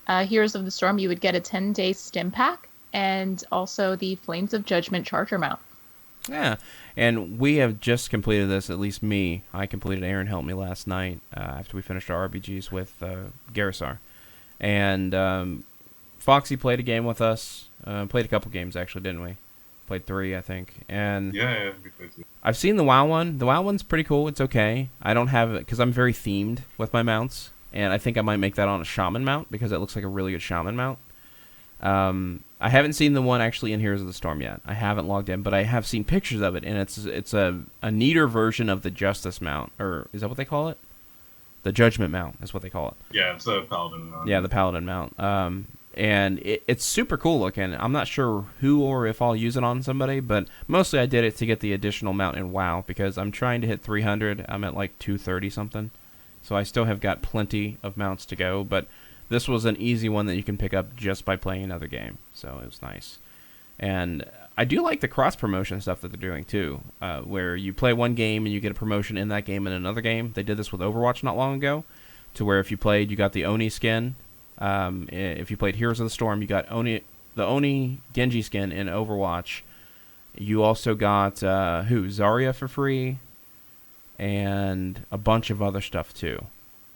Heroes of the Storm, you would get a 10-day stim pack, and also the Flames of Judgment Charger mount. Yeah, and we have just completed this, at least me. I completed Aaron helped me last night after we finished our RBGs with Garrasar. And Foxy played a game with us. Played a couple games, actually, didn't we? Played 3, I think. And yeah, we played 2. I've seen the WoW one. The WoW one's pretty cool. It's okay. I don't have it because I'm very themed with my mounts. And I think I might make that on a Shaman mount because it looks like a really good Shaman mount. I haven't seen the one actually in Heroes of the Storm yet. I haven't logged in, but I have seen pictures of it, and it's a neater version of the Justice mount, or is that what they call it? The Judgment mount is what they call it. Yeah, it's the Paladin mount. Yeah, the Paladin mount. And it's super cool looking. I'm not sure who or if I'll use it on somebody, but mostly I did it to get the additional mount in WoW because I'm trying to hit 300. I'm at like 230 something, so I still have got plenty of mounts to go, but this was an easy one that you can pick up just by playing another game, so it was nice. And I do like the cross-promotion stuff that they're doing, too, where you play one game and you get a promotion in that game in another game. They did this with Overwatch not long ago, to where if you played, you got the Oni skin. If you played Heroes of the Storm, you got the Oni Genji skin in Overwatch. You also got, Zarya for free, and a bunch of other stuff, too.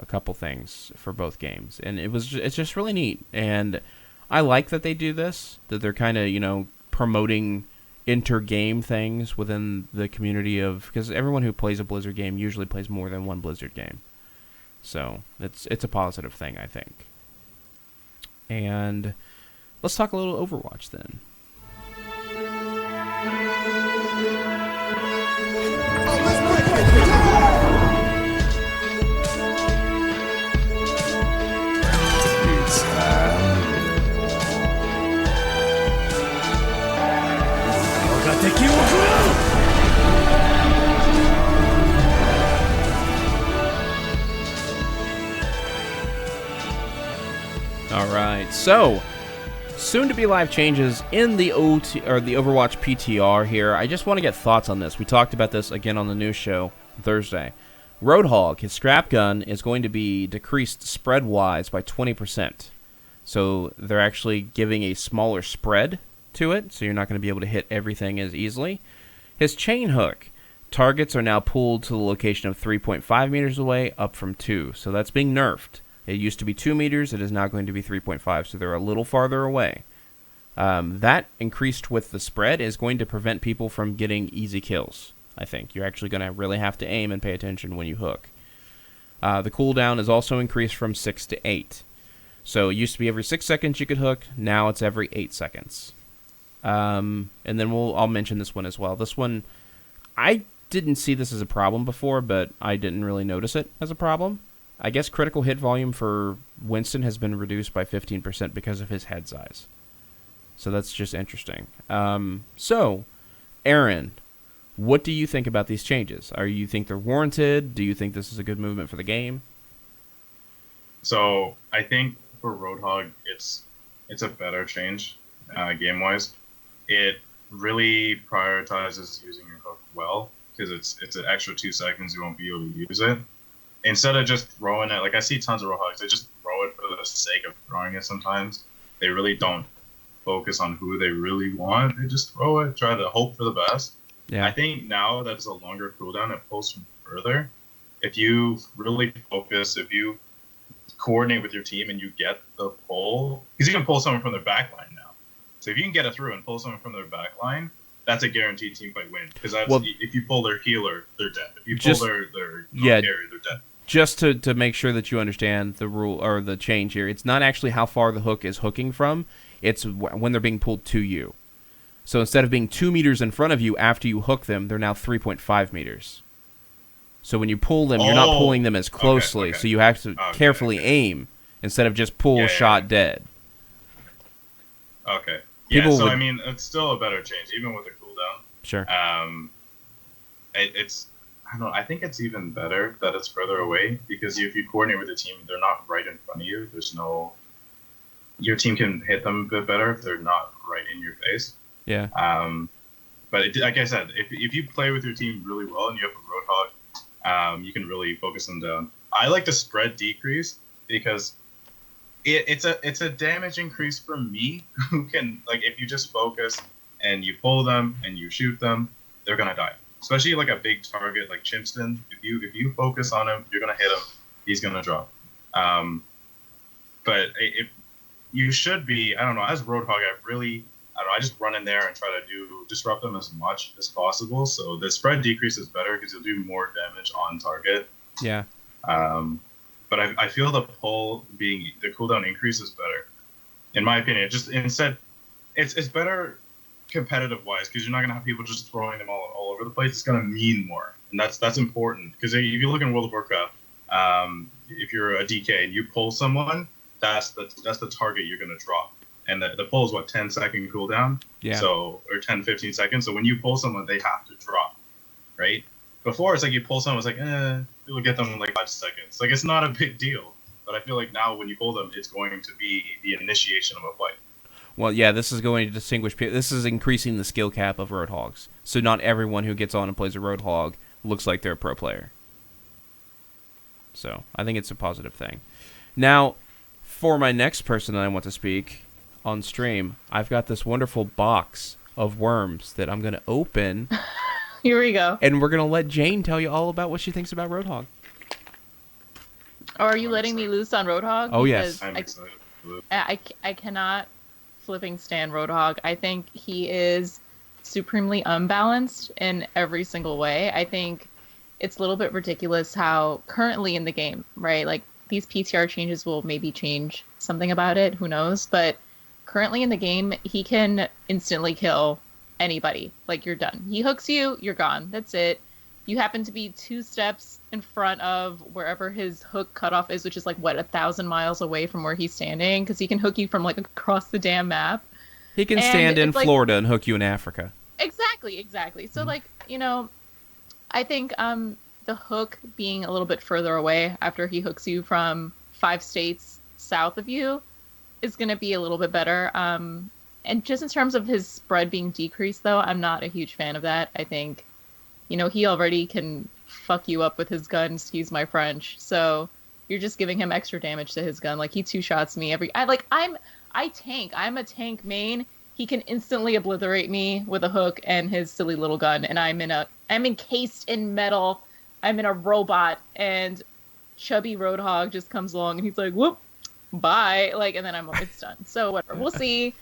A couple things for both games, and it's just really neat, and I like that they do this, that they're kind of promoting inter-game things within the community of, because everyone who plays a Blizzard game usually plays more than one Blizzard game, so it's a positive thing, I think. And let's talk a little Overwatch then. All right, so soon to be live changes in the the Overwatch PTR here. I just want to get thoughts on this. We talked about this again on the news show Thursday. Roadhog, his scrap gun, is going to be decreased spread-wise by 20%. So they're actually giving a smaller spread to it, so you're not going to be able to hit everything as easily. His chain hook, targets are now pulled to the location of 3.5 meters away, up from 2. So that's being nerfed. It used to be 2 meters. It is now going to be 3.5, so they're a little farther away. That increased with the spread is going to prevent people from getting easy kills, I think. You're actually going to really have to aim and pay attention when you hook. The cooldown is also increased from 6 to 8. So it used to be every 6 seconds you could hook. Now it's every 8 seconds. And then I'll mention this one as well. This one, I didn't see this as a problem before, but I didn't really notice it as a problem. I guess critical hit volume for Winston has been reduced by 15% because of his head size. So that's just interesting. So, Aaron, what do you think about these changes? You think they're warranted? Do you think this is a good movement for the game? So, I think for Roadhog, it's a better change game-wise. It really prioritizes using your hook well, because it's an extra 2 seconds you won't be able to use it. Instead of just throwing it, like I see tons of Roadhogs, they just throw it for the sake of throwing it sometimes. They really don't focus on who they really want. They just throw it, try to hope for the best. Yeah. I think now that it's a longer cooldown, it pulls from further. If you really focus, if you coordinate with your team and you get the pull, because you can pull someone from their back line now. So if you can get it through and pull someone from their back line, that's a guaranteed team fight win. Because if you pull their healer, they're dead. If you pull their carry, they're dead. Just to make sure that you understand the rule or the change here, it's not actually how far the hook is hooking from. It's when they're being pulled to you. So instead of being 2 meters in front of you after you hook them, they're now 3.5 meters. So when you pull them, you're not pulling them as closely. Okay. So you have to carefully aim instead of just pull, shot, dead. Okay. Yeah, so I mean, it's still a better change, even with the cooldown. Sure. It's I don't know. I think it's even better that it's further away, because if you coordinate with the team, they're not right in front of you. Your team can hit them a bit better if they're not right in your face. Yeah. But like I said, if you play with your team really well and you have a Roadhog, you can really focus them down. I like the spread decrease because it's a damage increase for me who can, like, if you just focus and you pull them and you shoot them, they're gonna die. Especially like a big target like Chimpston. If you focus on him, you're gonna hit him. He's gonna drop. But if you should be, I don't know, as Roadhog, I just run in there and try to disrupt them as much as possible. So the spread decrease is better because you'll do more damage on target. Yeah. But I feel the cooldown increase is better, in my opinion. Just instead, it's better competitive wise, because you're not gonna have people just throwing them all over the place. It's gonna mean more, and that's important. Because if you look in World of Warcraft, if you're a DK and you pull someone, that's the target you're gonna drop. And the pull is 10-second cooldown. Yeah. So, or 10-15 seconds. So when you pull someone, they have to drop, right? Before, it's like you pull someone, it's like, you'll get them in like 5 seconds. Like, it's not a big deal. But I feel like now when you pull them, it's going to be the initiation of a fight. Well, yeah, this is going to distinguish people. This is increasing the skill cap of Roadhogs. So not everyone who gets on and plays a Roadhog looks like they're a pro player. So I think it's a positive thing. Now, for my next person that I want to speak on stream, I've got this wonderful box of worms that I'm going to open. Here we go. And we're going to let Jane tell you all about what she thinks about Roadhog. Or are you letting me loose on Roadhog? Oh, yes. I'm excited. I cannot flipping stand Roadhog. I think he is supremely unbalanced in every single way. I think it's a little bit ridiculous how currently in the game, right? Like, these PTR changes will maybe change something about it. Who knows? But currently in the game, he can instantly kill anybody. Like, you're done. He hooks you, you're gone. That's it. You happen to be 2 steps in front of wherever his hook cutoff is, which is like, 1,000 miles away from where he's standing, because he can hook you from like across the damn map. He can stand in Florida and hook you in Africa. Exactly. Exactly. So like, I think the hook being a little bit further away after he hooks you from 5 states south of you is going to be a little bit better. And just in terms of his spread being decreased, though, I'm not a huge fan of that. I think, he already can fuck you up with his gun, excuse my French. So you're just giving him extra damage to his gun. Like, he 2-shots me I tank. I'm a tank main. He can instantly obliterate me with a hook and his silly little gun, and I'm encased in metal. I'm in a robot, and chubby Roadhog just comes along and he's like, whoop, bye, like, and then it's done. So whatever, we'll see.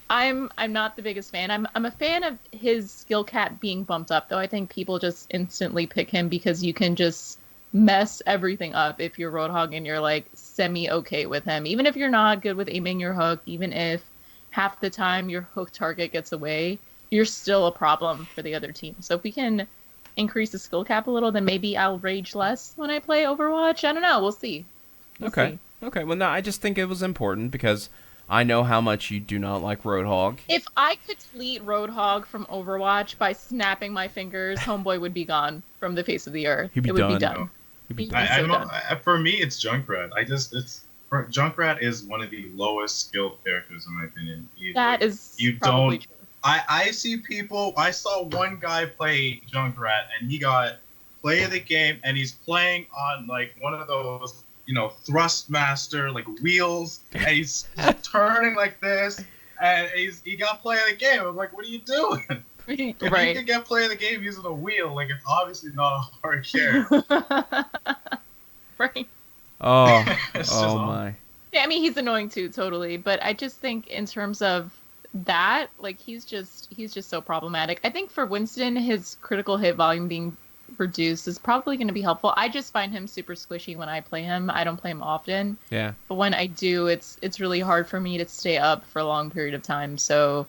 I'm not the biggest fan. I'm a fan of his skill cap being bumped up, though. I think people just instantly pick him because you can just mess everything up if you're Roadhog and you're like semi okay with him. Even if you're not good with aiming your hook, even if half the time your hook target gets away, you're still a problem for the other team. So if we can increase the skill cap a little, then maybe I'll rage less when I play Overwatch. I don't know. We'll see. Okay. Well, no, I just think it was important because I know how much you do not like Roadhog. If I could delete Roadhog from Overwatch by snapping my fingers, Homeboy would be gone from the face of the earth. He'd be done. For me, it's Junkrat. Junkrat is one of the lowest skilled characters in my opinion. True. I see people. I saw one guy play Junkrat, and he got play of the game, and he's playing on like one of those, Thrustmaster like wheels, and he's turning like this, and he got play of the game. I'm like, what are you doing? If you can get play of the game using a wheel, like, it's obviously not a hard character. Right. Oh, my. Yeah, I mean, he's annoying too, totally. But I just think in terms of that, like, he's just so problematic. I think for Winston, his critical hit volume being reduced is probably going to be helpful. I just find him super squishy when I play him. I don't play him often. Yeah. But when I do, it's really hard for me to stay up for a long period of time. So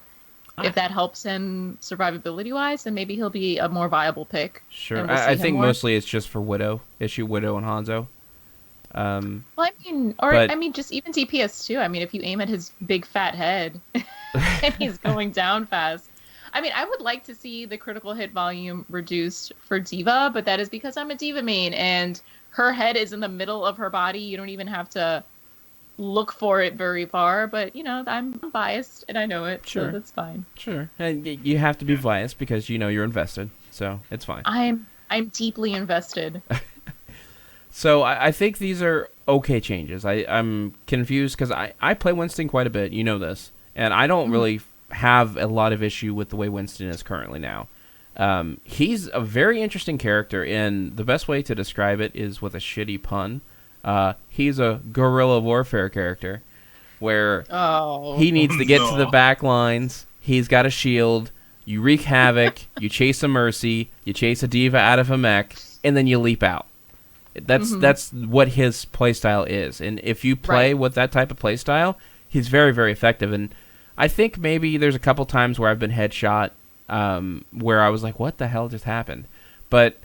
if that helps him survivability-wise, then maybe he'll be a more viable pick. Sure. I think mostly it's just for Widow and Hanzo. Well, I mean, just even DPS too. I mean, if you aim at his big fat head and he's going down fast. I mean, I would like to see the critical hit volume reduced for D.Va, but that is because I'm a D.Va main and her head is in the middle of her body. You don't even have to look for it very far, but I'm biased and I know it, so that's fine. Sure. And you have to be biased because you're invested, so it's fine. I'm deeply invested. So I think these are okay changes. I'm confused because I play Winston quite a bit, this, and I don't really have a lot of issue with the way Winston is currently now. He's a very interesting character, and the best way to describe it is with a shitty pun. He's a guerrilla warfare character where he needs to get to the back lines. He's got a shield. You wreak havoc. You chase a Mercy. You chase a D.Va out of a mech, and then you leap out. That's what his playstyle is. And if you play with that type of playstyle, he's very, very effective. And I think maybe there's a couple times where I've been headshot where I was like, what the hell just happened? But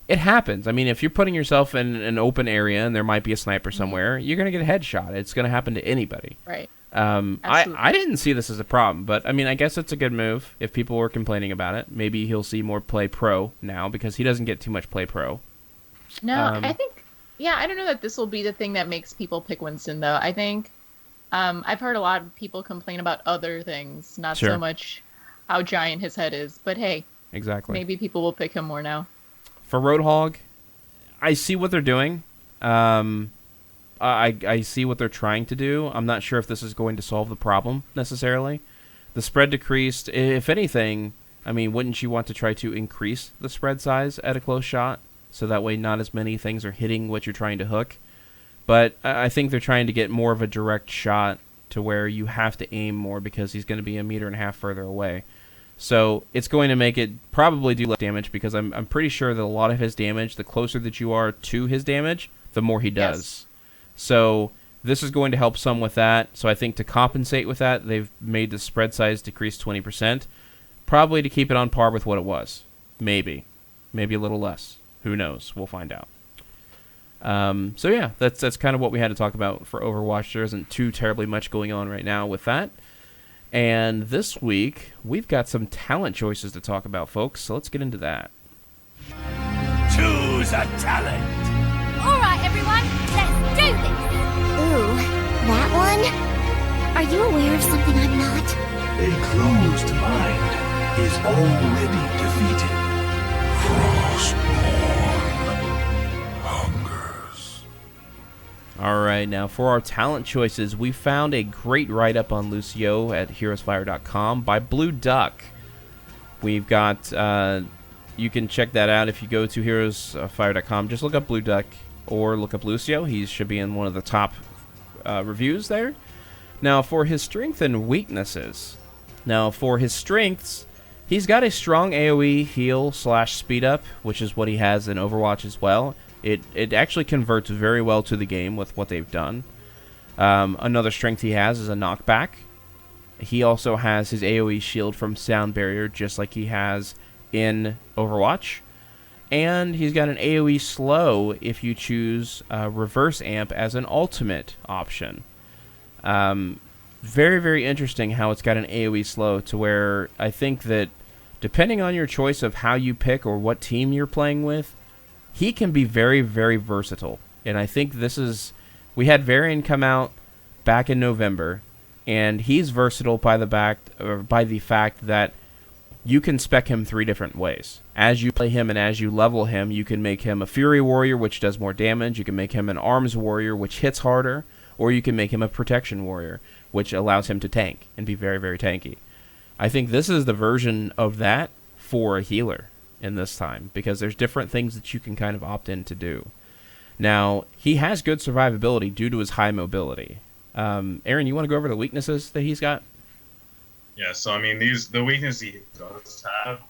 it happens. I mean, if you're putting yourself in an open area and there might be a sniper somewhere, you're going to get a headshot. It's going to happen to anybody. Right. I didn't see this as a problem, but I mean, I guess it's a good move if people were complaining about it. Maybe he'll see more play pro now because he doesn't get too much play pro. No, I think, I don't know that this will be the thing that makes people pick Winston, though. I think I've heard a lot of people complain about other things, not so much how giant his head is. But hey, exactly. Maybe people will pick him more now. For Roadhog, I see what they're doing. I see what they're trying to do. I'm not sure if this is going to solve the problem necessarily. The spread decreased. If anything, I mean, wouldn't you want to try to increase the spread size at a close shot? So that way not as many things are hitting what you're trying to hook. But I think they're trying to get more of a direct shot to where you have to aim more because he's going to be 1.5 meters further away. So it's going to make it probably do less damage because I'm pretty sure that a lot of his damage, the closer that you are to his damage, the more he does. Yes. So this is going to help some with that. So I think to compensate with that, they've made the spread size decrease 20%, probably to keep it on par with what it was. Maybe a little less. Who knows? We'll find out. So yeah, that's kind of what we had to talk about for Overwatch. There isn't too terribly much going on right now with that. And this week, we've got some talent choices to talk about, folks, so let's get into that. Choose a talent! All right, everyone, let's do this! Ooh, that one? Are you aware of something I'm not? A closed mind is already defeated. All right, now for our talent choices, we found a great write-up on Lucio at heroesfire.com by Blue Duck. We've got, you can check that out if you go to heroesfire.com. Just look up Blue Duck or look up Lucio. He should be in one of the top reviews there. Now, for his strengths and weaknesses. Now, for his strengths, he's got a strong AoE heal / speed up, which is what he has in Overwatch as well. It actually converts very well to the game with what they've done. Another strength he has is a knockback. He also has his AoE shield from Sound Barrier, just like he has in Overwatch. And he's got an AoE slow if you choose Reverse Amp as an ultimate option. Very, very interesting how it's got an AoE slow to where I think that depending on your choice of how you pick or what team you're playing with, he can be very, very versatile. And I think this is... We had Varian come out back in November, and he's versatile by the fact that you can spec him 3 different ways. As you play him and as you level him, you can make him a Fury Warrior, which does more damage. You can make him an Arms Warrior, which hits harder. Or you can make him a Protection Warrior, which allows him to tank and be very, very tanky. I think this is the version of that for a healer in this time, because there's different things that you can kind of opt in to do. Now, he has good survivability due to his high mobility. Aaron, you want to go over the weaknesses that he's got? Yeah, so I mean, the weakness he does have, I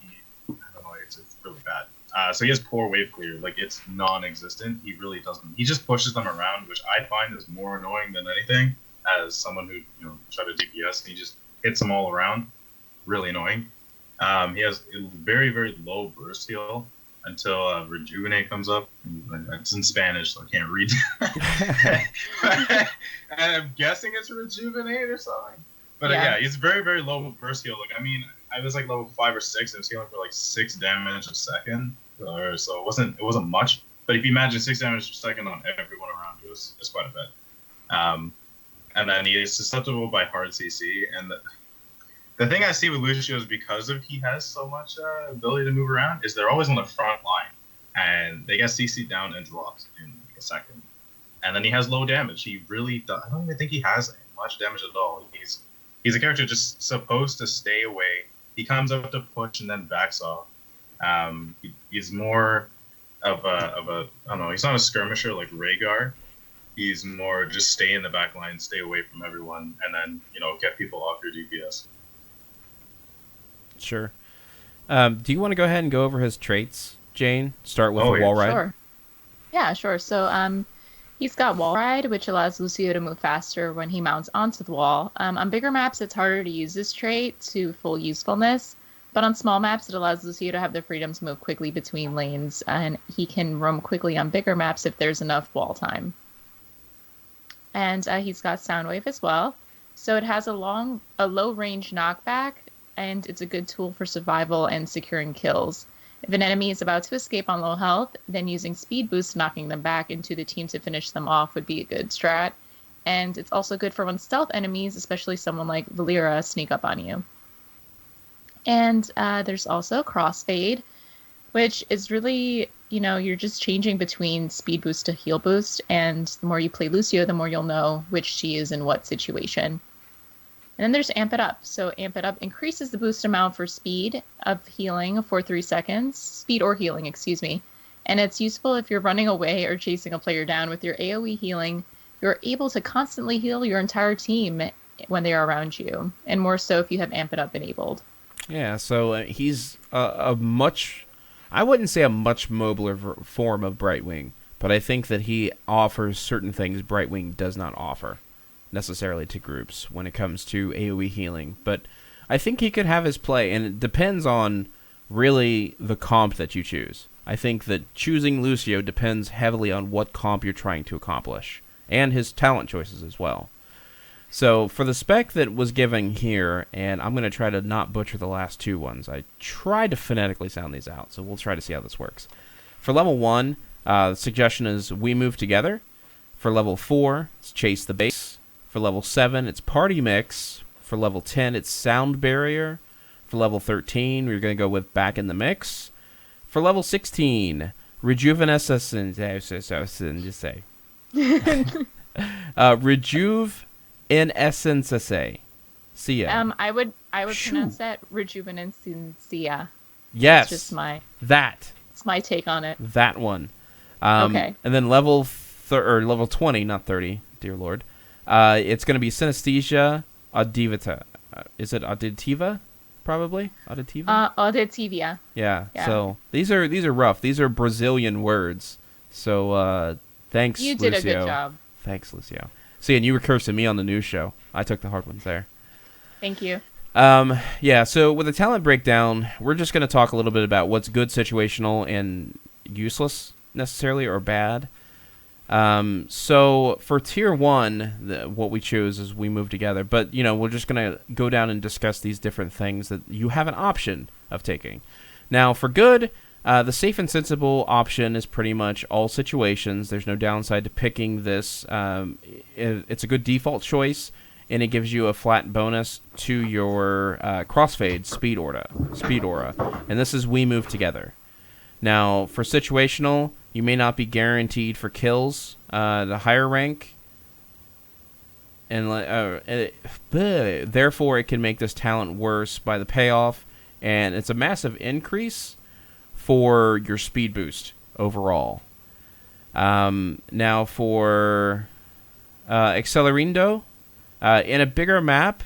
don't know, it's really bad. So he has poor wave clear, like it's non-existent. He really doesn't. He just pushes them around, which I find is more annoying than anything. As someone who try to DPS, and he just hits them all around. Really annoying. He has a very, very low burst heal until Rejuvenate comes up. It's in Spanish, so I can't read. And I'm guessing it's Rejuvenate or something. But yeah, he's very, very low burst heal. Like, I mean, I was like level 5 or 6, and I was healing for like 6 damage a second, or so it wasn't much. But if you imagine 6 damage per second on everyone around you, it's quite a bit. And then he is susceptible by hard CC, and the thing I see with Lucio is because he has so much ability to move around, is they're always on the front line, and they get CC'd down and dropped in like a second. And then he has low damage. He really does. I don't even think he has much damage at all. He's a character just supposed to stay away. He comes up to push and then backs off. He's more of a I don't know. He's not a skirmisher like Rhaegar. He's more just stay in the back line, stay away from everyone, and then get people off your DPS. Sure. Do you want to go ahead and go over his traits, Jane? Start with Wall Ride? Sure. Yeah, sure. So he's got Wall Ride, which allows Lucio to move faster when he mounts onto the wall. On bigger maps, it's harder to use this trait to full usefulness, but on small maps, it allows Lucio to have the freedom to move quickly between lanes, and he can roam quickly on bigger maps if there's enough wall time. And he's got Soundwave as well. So it has a low-range knockback, and it's a good tool for survival and securing kills. If an enemy is about to escape on low health, then using Speed Boost knocking them back into the team to finish them off would be a good strat. And it's also good for when stealth enemies, especially someone like Valera, sneak up on you. And there's also Crossfade, which is really, you're just changing between Speed Boost to Heal Boost, and the more you play Lucio, the more you'll know which she is in what situation. And then there's Amp It Up. So Amp It Up increases the boost amount for speed of healing for 3 seconds. Speed or healing, excuse me. And it's useful if you're running away or chasing a player down. With your AoE healing, you're able to constantly heal your entire team when they are around you. And more so if you have Amp It Up enabled. Yeah, so he's a much... I wouldn't say a much mobiler form of Brightwing, but I think that he offers certain things Brightwing does not offer necessarily to groups when it comes to AoE healing. But I think he could have his play, and it depends on really the comp that you choose. I think that choosing Lucio depends heavily on what comp you're trying to accomplish, and his talent choices as well. So for the spec that was given here, and I'm going to try to not butcher the last two ones. I tried to phonetically sound these out, so we'll try to see how this works. For level 1, the suggestion is we move together. For level 4, it's chase the base. For level 7, it's party mix. For level 10, it's sound barrier. For level 13, we're going to go with back in the mix. For level 16, rejuvenescence. Just say. Rejuvenescence. See ya. I would pronounce that rejuvenescencia. Yes. It's just it's my take on it. That one. Okay. And then level 20, not 30, dear lord. It's going to be synesthesia audivita. Is it auditiva? Probably auditiva. Auditivia. Yeah. So these are rough. These are Brazilian words. So thanks, You did Lucio. a good job. Thanks, Lucio. See, and you were cursing me on the news show. I took the hard ones there. Thank you. Yeah, so with the talent breakdown, we're just going to talk a little bit about what's good situational and useless necessarily or bad. So for tier 1, what we chose is we move together. But, we're just going to go down and discuss these different things that you have an option of taking. Now, for good, the safe and sensible option is pretty much all situations. There's no downside to picking this. It's a good default choice, and it gives you a flat bonus to your crossfade speed aura. And this is we move together. Now, for situational, you may not be guaranteed for kills. The higher rank, and therefore it can make this talent worse by the payoff, and it's a massive increase for your speed boost overall. Now for Accelerindo, in a bigger map,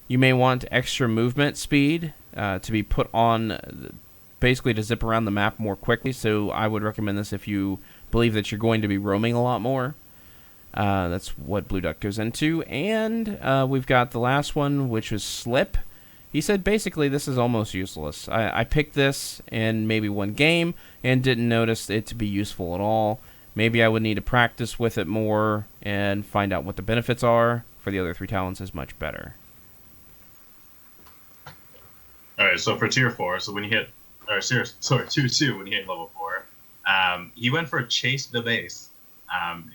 you may want extra movement speed to be put on, basically to zip around the map more quickly. So I would recommend this if you believe that you're going to be roaming a lot more. That's what Blue Duck goes into. And we've got the last one, which was Slip. He said basically this is almost useless. I picked this in maybe one game and didn't notice it to be useful at all. Maybe I would need to practice with it more and find out what the benefits are. For the other 3 talents is much better. Alright, so for tier 4, so when you hit... tier 2, when you hit level 4, he went for Chase the Base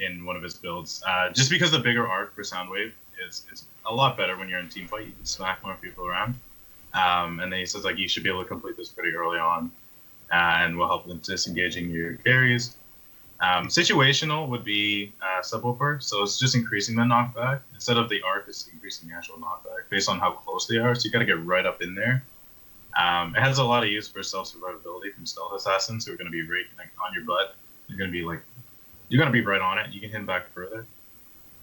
in one of his builds. Just because the bigger arc for Soundwave is a lot better when you're in team fight. You can smack more people around. And then he says you should be able to complete this pretty early on, and will help with disengaging your carries. Situational would be subwoofer, so it's just increasing the knockback. Instead of the arc, it's increasing the actual knockback based on how close they are, so you gotta get right up in there. It has a lot of use for self-survivability from stealth assassins who are gonna be right on your butt. You're gonna be right on it. You can hit them back further.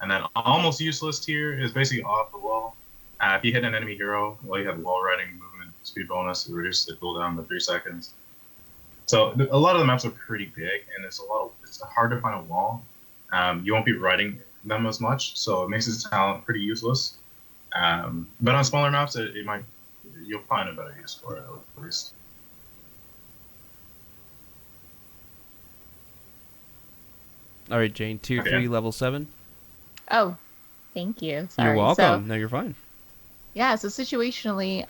And then almost useless tier is basically off the wall. If you hit an enemy hero, you have wall riding, movement, speed bonus to reduce the cooldown to 3 seconds. So a lot of the maps are pretty big, and it's hard to find a wall. You won't be riding them as much, so it makes this talent pretty useless. But on smaller maps, you'll find a better use for it at least. All right, Jane, tier 3, level 7. Oh, thank you. Sorry. You're welcome. No, you're fine. Yeah, so situationally,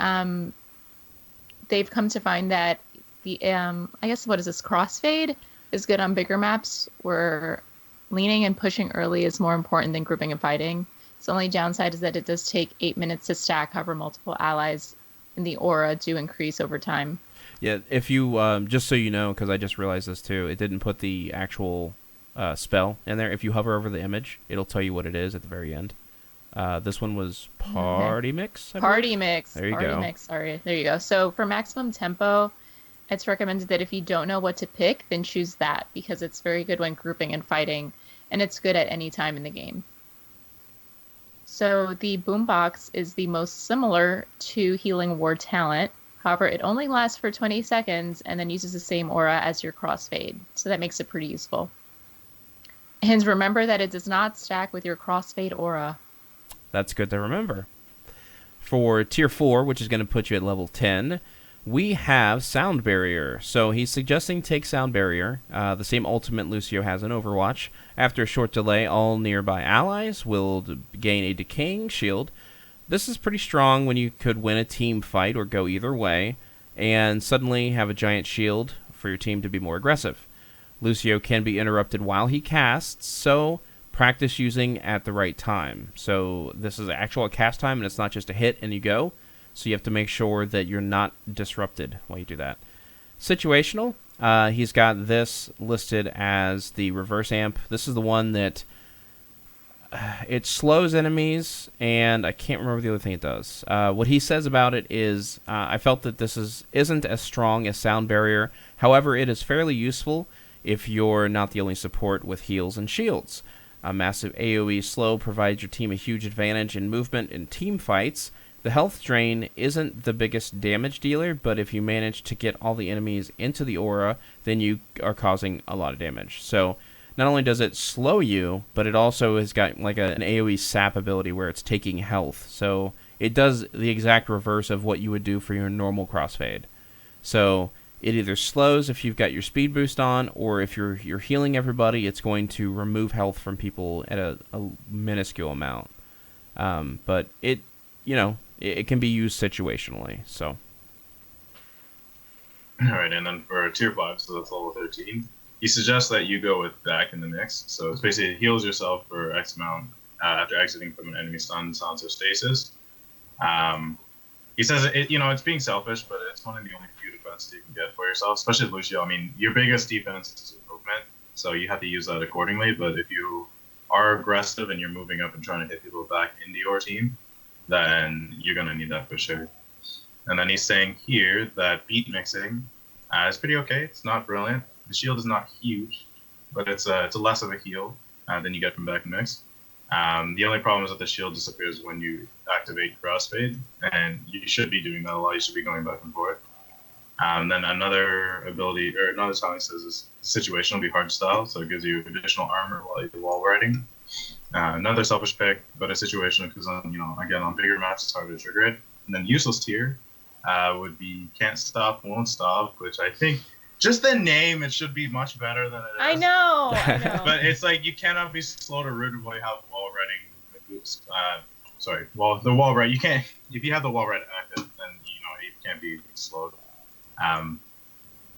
they've come to find that the I guess what is this, crossfade is good on bigger maps where leaning and pushing early is more important than grouping and fighting. The only downside is that it does take 8 minutes to stack. However, multiple allies in the aura do increase over time. Yeah, if you just so you know, because I just realized this too, it didn't put the actual spell in there. If you hover over the image, it'll tell you what it is at the very end. This one was Party Mix. Party Mix. There you Party go. Mix. Sorry, there you go. So for maximum tempo, it's recommended that if you don't know what to pick, then choose that, because it's very good when grouping and fighting, and it's good at any time in the game. So the Boombox is the most similar to Healing Ward talent. However, it only lasts for 20 seconds and then uses the same aura as your crossfade. So that makes it pretty useful. And remember that it does not stack with your crossfade aura. That's good to remember. For tier 4, which is going to put you at level 10, we have Sound Barrier. So he's suggesting take Sound Barrier, the same ultimate Lucio has in Overwatch. After a short delay, all nearby allies will gain a decaying shield. This is pretty strong when you could win a team fight or go either way, and suddenly have a giant shield for your team to be more aggressive. Lucio can be interrupted while he casts, so practice using at the right time. So this is actual cast time, and it's not just a hit and you go. So you have to make sure that you're not disrupted while you do that. Situational, he's got this listed as the reverse amp. This is the one that it slows enemies, and I can't remember the other thing it does. What he says about it is, I felt that this isn't as strong as Sound Barrier. However, it is fairly useful if you're not the only support with heals and shields. A massive AoE slow provides your team a huge advantage in movement in team fights. The health drain isn't the biggest damage dealer, but if you manage to get all the enemies into the aura, then you are causing a lot of damage. So not only does it slow you, but it also has got like an AoE sap ability where it's taking health. So it does the exact reverse of what you would do for your normal crossfade. So it either slows if you've got your speed boost on, or if you're healing everybody, it's going to remove health from people at a minuscule amount. But it, it can be used situationally. So. All right, and then for tier 5, so that's level 13, he suggests that you go with back in the mix. So it's basically it heals yourself for X amount after exiting from an enemy stun, silence, or stasis. He says it's being selfish, but it's one of the only few defenses you can get for yourself, especially Lucio. I mean, your biggest defense is movement, so you have to use that accordingly. But if you are aggressive and you're moving up and trying to hit people back into your team, then you're going to need that for sure. And then he's saying here that beat mixing is pretty okay. It's not brilliant. The shield is not huge, but it's a less of a heal than you get from back mix. The only problem is that the shield disappears when you activate crossfade, and you should be doing that a lot. You should be going back and forth. Then another ability, or another talent says is situational, be hard style, so it gives you additional armor while you do wall riding. Another selfish pick, but a situational because again on bigger maps it's harder to trigger it. And then useless tier would be can't stop, won't stop, which I think just the name it should be much better than it is. I know. But it's like you cannot be slow to root while you have wall riding boost. The wall ride you can't if you have the wall ride active, then you can't be slowed.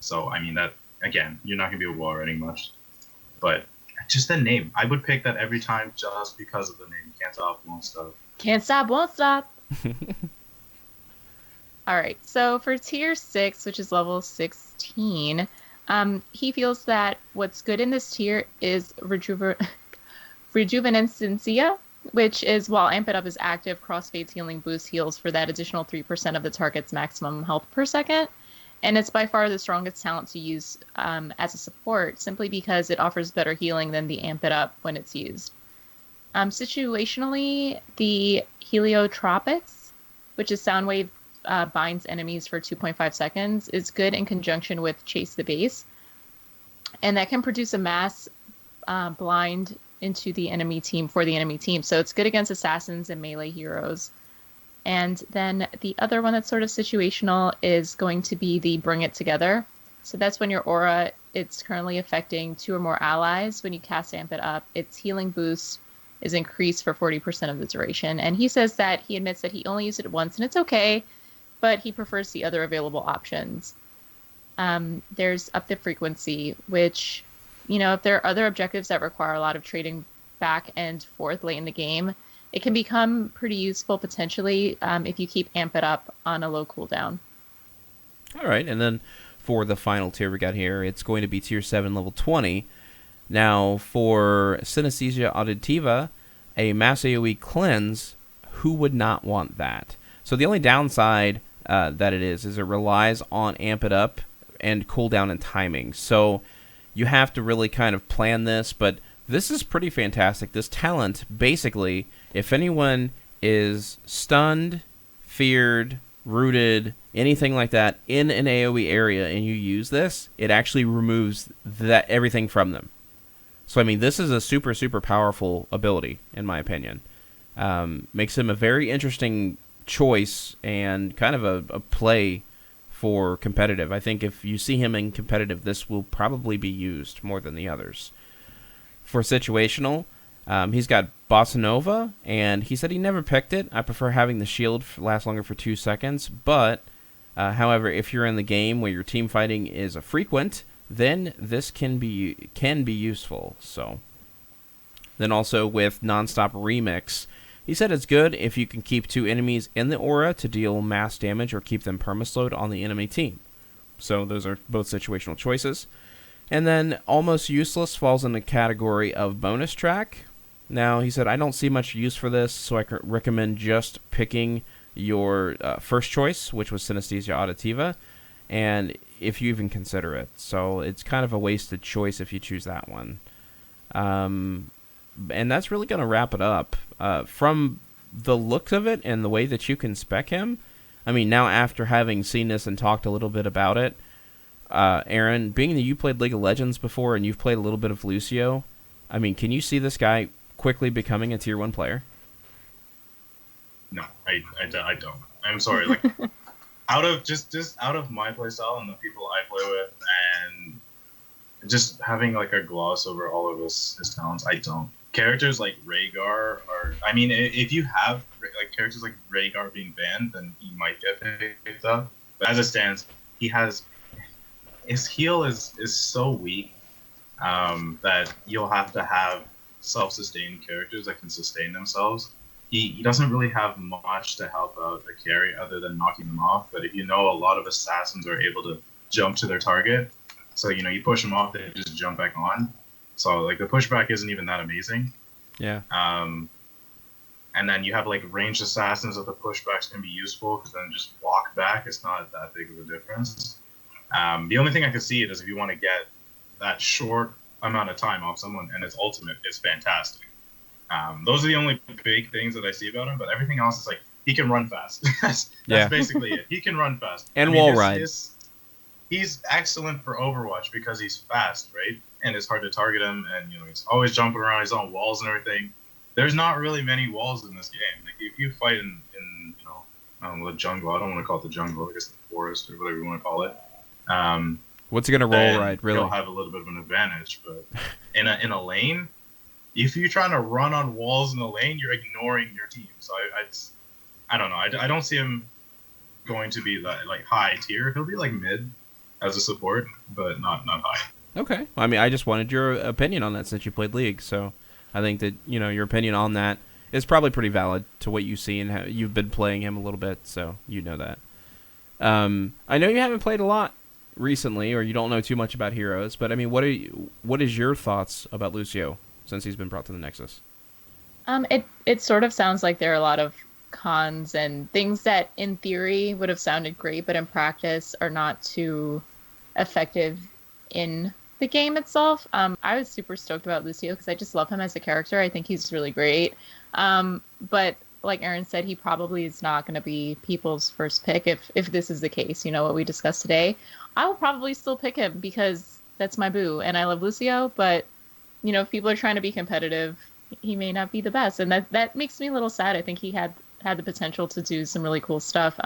So I mean that again, you're not gonna be wall riding much, but just the name. I would pick that every time just because of the name. Can't stop, won't stop. Can't stop, won't stop. All right. So for tier 6, which is level 16, he feels that what's good in this tier is Rejuvenancia, which is while Amp It Up is active, Crossfade's healing boost heals for that additional 3% of the target's maximum health per second. And it's by far the strongest talent to use as a support, simply because it offers better healing than the Amp It Up when it's used. Situationally, the Heliotropics, which is Soundwave binds enemies for 2.5 seconds, is good in conjunction with Chase the Base. And that can produce a mass blind into the enemy team for the enemy team. So it's good against assassins and melee heroes. And then the other one that's sort of situational is going to be the Bring It Together. So that's when your aura, it's currently affecting 2 or more allies. When you cast Amp It Up, its healing boost is increased for 40% of the duration. And he says that he admits that he only used it once, and it's okay, but he prefers the other available options. There's Up the Frequency, which, if there are other objectives that require a lot of trading back and forth late in the game, it can become pretty useful potentially if you keep Amp It Up on a low cooldown. All right, and then for the final tier we got here, it's going to be tier 7, level 20. Now, for Synesthesia Auditiva, a mass AoE cleanse, who would not want that? So the only downside that it is it relies on Amp It Up and cooldown and timing. So you have to really kind of plan this, but this is pretty fantastic. This talent, basically, if anyone is stunned, feared, rooted, anything like that in an AoE area and you use this, it actually removes everything from them. So, I mean, this is a super, super powerful ability, in my opinion. Makes him a very interesting choice and kind of a play for competitive. I think if you see him in competitive, this will probably be used more than the others. For situational, he's got Bossa Nova, and he said he never picked it. I prefer having the shield last longer for 2 seconds, but however, if you're in the game where your team fighting is a frequent, then this can be useful. So then also with Nonstop Remix, he said it's good if you can keep 2 enemies in the aura to deal mass damage or keep them permaslowed on the enemy team. So those are both situational choices. And then Almost Useless falls in the category of bonus track. Now, he said, I don't see much use for this, so I recommend just picking your first choice, which was Synesthesia Auditiva, and if you even consider it. So it's kind of a wasted choice if you choose that one. And that's really going to wrap it up. From the looks of it and the way that you can spec him, I mean, now after having seen this and talked a little bit about it, Aaron, being that you played League of Legends before and you've played a little bit of Lucio, I mean, can you see this guy quickly becoming a tier 1 player? No, I don't. I'm sorry. Like, out of just out of my playstyle and the people I play with, and just having like a gloss over all of his talents, I don't. Characters like Rhaegar are. I mean, if you have like characters like Rhaegar being banned, then he might get picked up. But as it stands, his heal is so weak that you'll have to have self-sustained characters that can sustain themselves. He doesn't really have much to help out a carry other than knocking them off. But if you know, a lot of assassins are able to jump to their target. So, you know, you push them off, they just jump back on. So, like, the pushback isn't even that amazing. Yeah. And then you have, like, ranged assassins that the pushbacks can be useful, because then just walk back, it's not that big of a difference. The only thing I can see is if you want to get that short amount of time off someone and its ultimate, it's fantastic. Those are the only big things that I see about him, but everything else is like, he can run fast. that's basically it. He can run fast. And wall ride. He's excellent for Overwatch because he's fast, right? And it's hard to target him, and, you know, he's always jumping around, he's on walls and everything. There's not really many walls in this game. Like, if you fight in you know, I don't know, the jungle, I don't want to call it the jungle, I guess the forest or whatever you want to call it. What's he gonna roll ride? Really, you'll have a little bit of an advantage, but in a lane, if you're trying to run on walls in the lane, you're ignoring your team. So I don't know. I don't see him going to be like high tier. He'll be like mid as a support, but not high. Okay. I mean, I just wanted your opinion on that since you played League. So I think that, you know, your opinion on that is probably pretty valid to what you see and how you've been playing him a little bit, so you know that. I know you haven't played a lot recently, or you don't know too much about heroes, but I mean, what is your thoughts about Lucio since he's been brought to the Nexus? It sort of sounds like there are a lot of cons and things that in theory would have sounded great, but in practice are not too effective in the game itself. I was super stoked about Lucio because I just love him as a character. I think he's really great. But like Aaron said, he probably is not going to be people's first pick if this is the case, you know, what we discussed today. I will probably still pick him because that's my boo, and I love Lucio, but, you know, if people are trying to be competitive, he may not be the best, and that makes me a little sad. I think he had the potential to do some really cool stuff.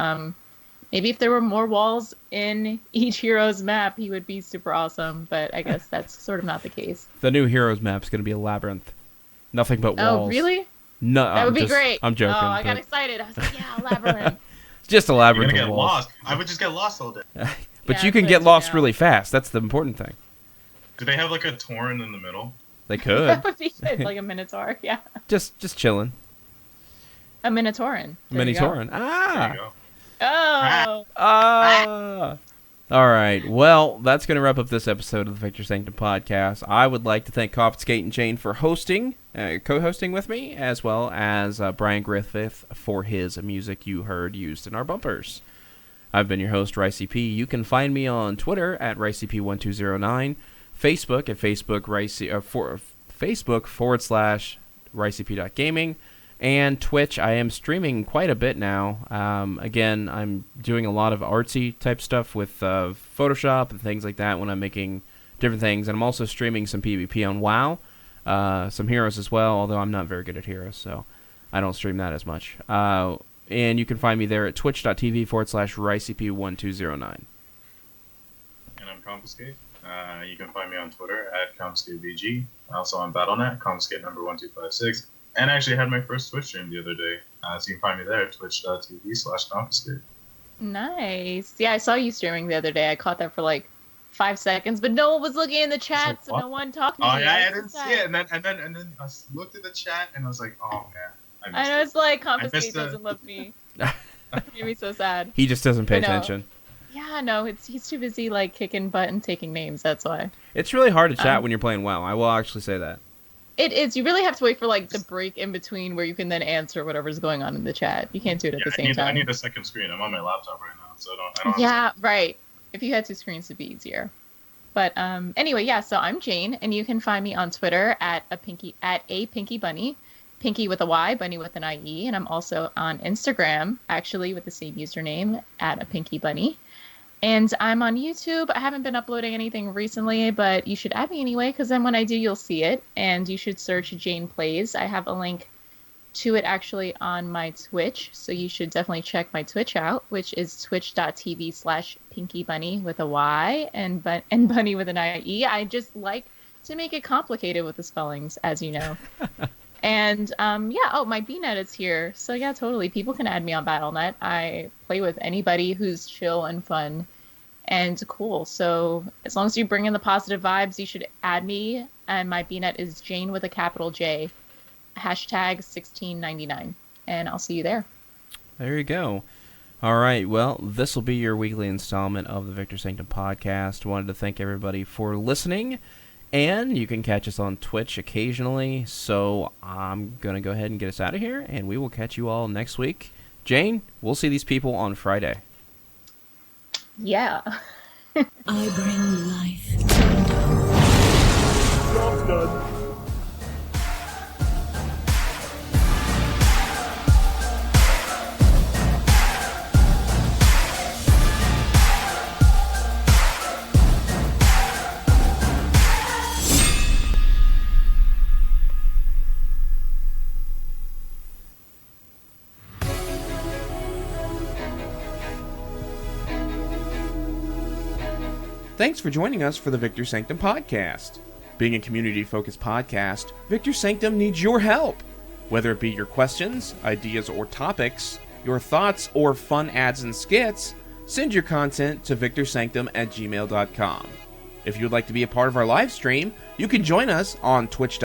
Maybe if there were more walls in each hero's map, he would be super awesome, but I guess that's sort of not the case. The new hero's map is going to be a labyrinth. Nothing but walls. Oh, really? No, that would be great. I'm joking. Oh, I got excited. I was like, yeah, a labyrinth. Just a labyrinth. You're of gonna get walls. lost. I would just get lost all day. But you can get lost really fast. That's the important thing. Do they have like a torrent in the middle? They could. That would be good, like a Minotaur, yeah. Just chilling. A Minotaurin. Minotaurin. There you go. Oh. All right. Well, that's going to wrap up this episode of the Victor Sanctum podcast. I would like to thank Confiscate and Chain for co-hosting with me, as well as Brian Griffith for his music you heard used in our bumpers. I've been your host, RiceCP. You can find me on Twitter at RiceCP1209, Facebook at Facebook/RiceCP.gaming, and Twitch. I am streaming quite a bit now. Again, I'm doing a lot of artsy type stuff with Photoshop and things like that when I'm making different things, and I'm also streaming some PvP on WoW, some Heroes as well, although I'm not very good at Heroes, so I don't stream that as much. And you can find me there at twitch.tv/RyCP1209. And I'm Confiscate. You can find me on Twitter at ConfiscateVG. Also on Battle.net, Confiscate number 1256. And I actually had my first Twitch stream the other day. So you can find me there at twitch.tv/Confiscate. Nice. Yeah, I saw you streaming the other day. I caught that for like 5 seconds, but no one was looking in the chat, so no one talked to me. Oh yeah, I didn't see it. And then I looked at the chat and I was like, oh man. I know, it's like Confiscate doesn't love me. It made me so sad. He just doesn't pay attention. Yeah, no, he's too busy like kicking butt and taking names. That's why. It's really hard to chat when you're playing WoW. I will actually say that. It is. You really have to wait for like the break in between where you can then answer whatever's going on in the chat. You can't do it at the same time. I need a second screen. I'm on my laptop right now, so I don't. Yeah, right. If you had 2 screens, it'd be easier. But anyway, yeah. So I'm Jane, and you can find me on Twitter at a pinky bunny, pinky with a Y, bunny with an IE, and I'm also on Instagram actually with the same username at a pinky bunny. And I'm on YouTube. I haven't been uploading anything recently, but you should add me anyway, because then when I do, you'll see it. And you should search Jane Plays. I have a link to it actually on my Twitch, so you should definitely check my Twitch out, which is twitch.tv/pinkybunny with a Y and bunny with an IE. I just like to make it complicated with the spellings, as you know. And my BNet is here. So yeah, totally. People can add me on Battle.net. I play with anybody who's chill and fun and cool. So as long as you bring in the positive vibes, you should add me. And my BNet is Jane with a capital J, #1699. And I'll see you there. There you go. All right. Well, this will be your weekly installment of the Victor Sanctum podcast. Wanted to thank everybody for listening. And you can catch us on Twitch occasionally, so I'm going to go ahead and get us out of here, and we will catch you all next week. Jane, we'll see these people on Friday. Yeah. I bring life. Job's done. Thanks for joining us for the Victor Sanctum podcast. Being a community-focused podcast, Victor Sanctum needs your help. Whether it be your questions, ideas, or topics, your thoughts, or fun ads and skits, send your content to victorsanctum@gmail.com. If you would like to be a part of our live stream, you can join us on Twitch.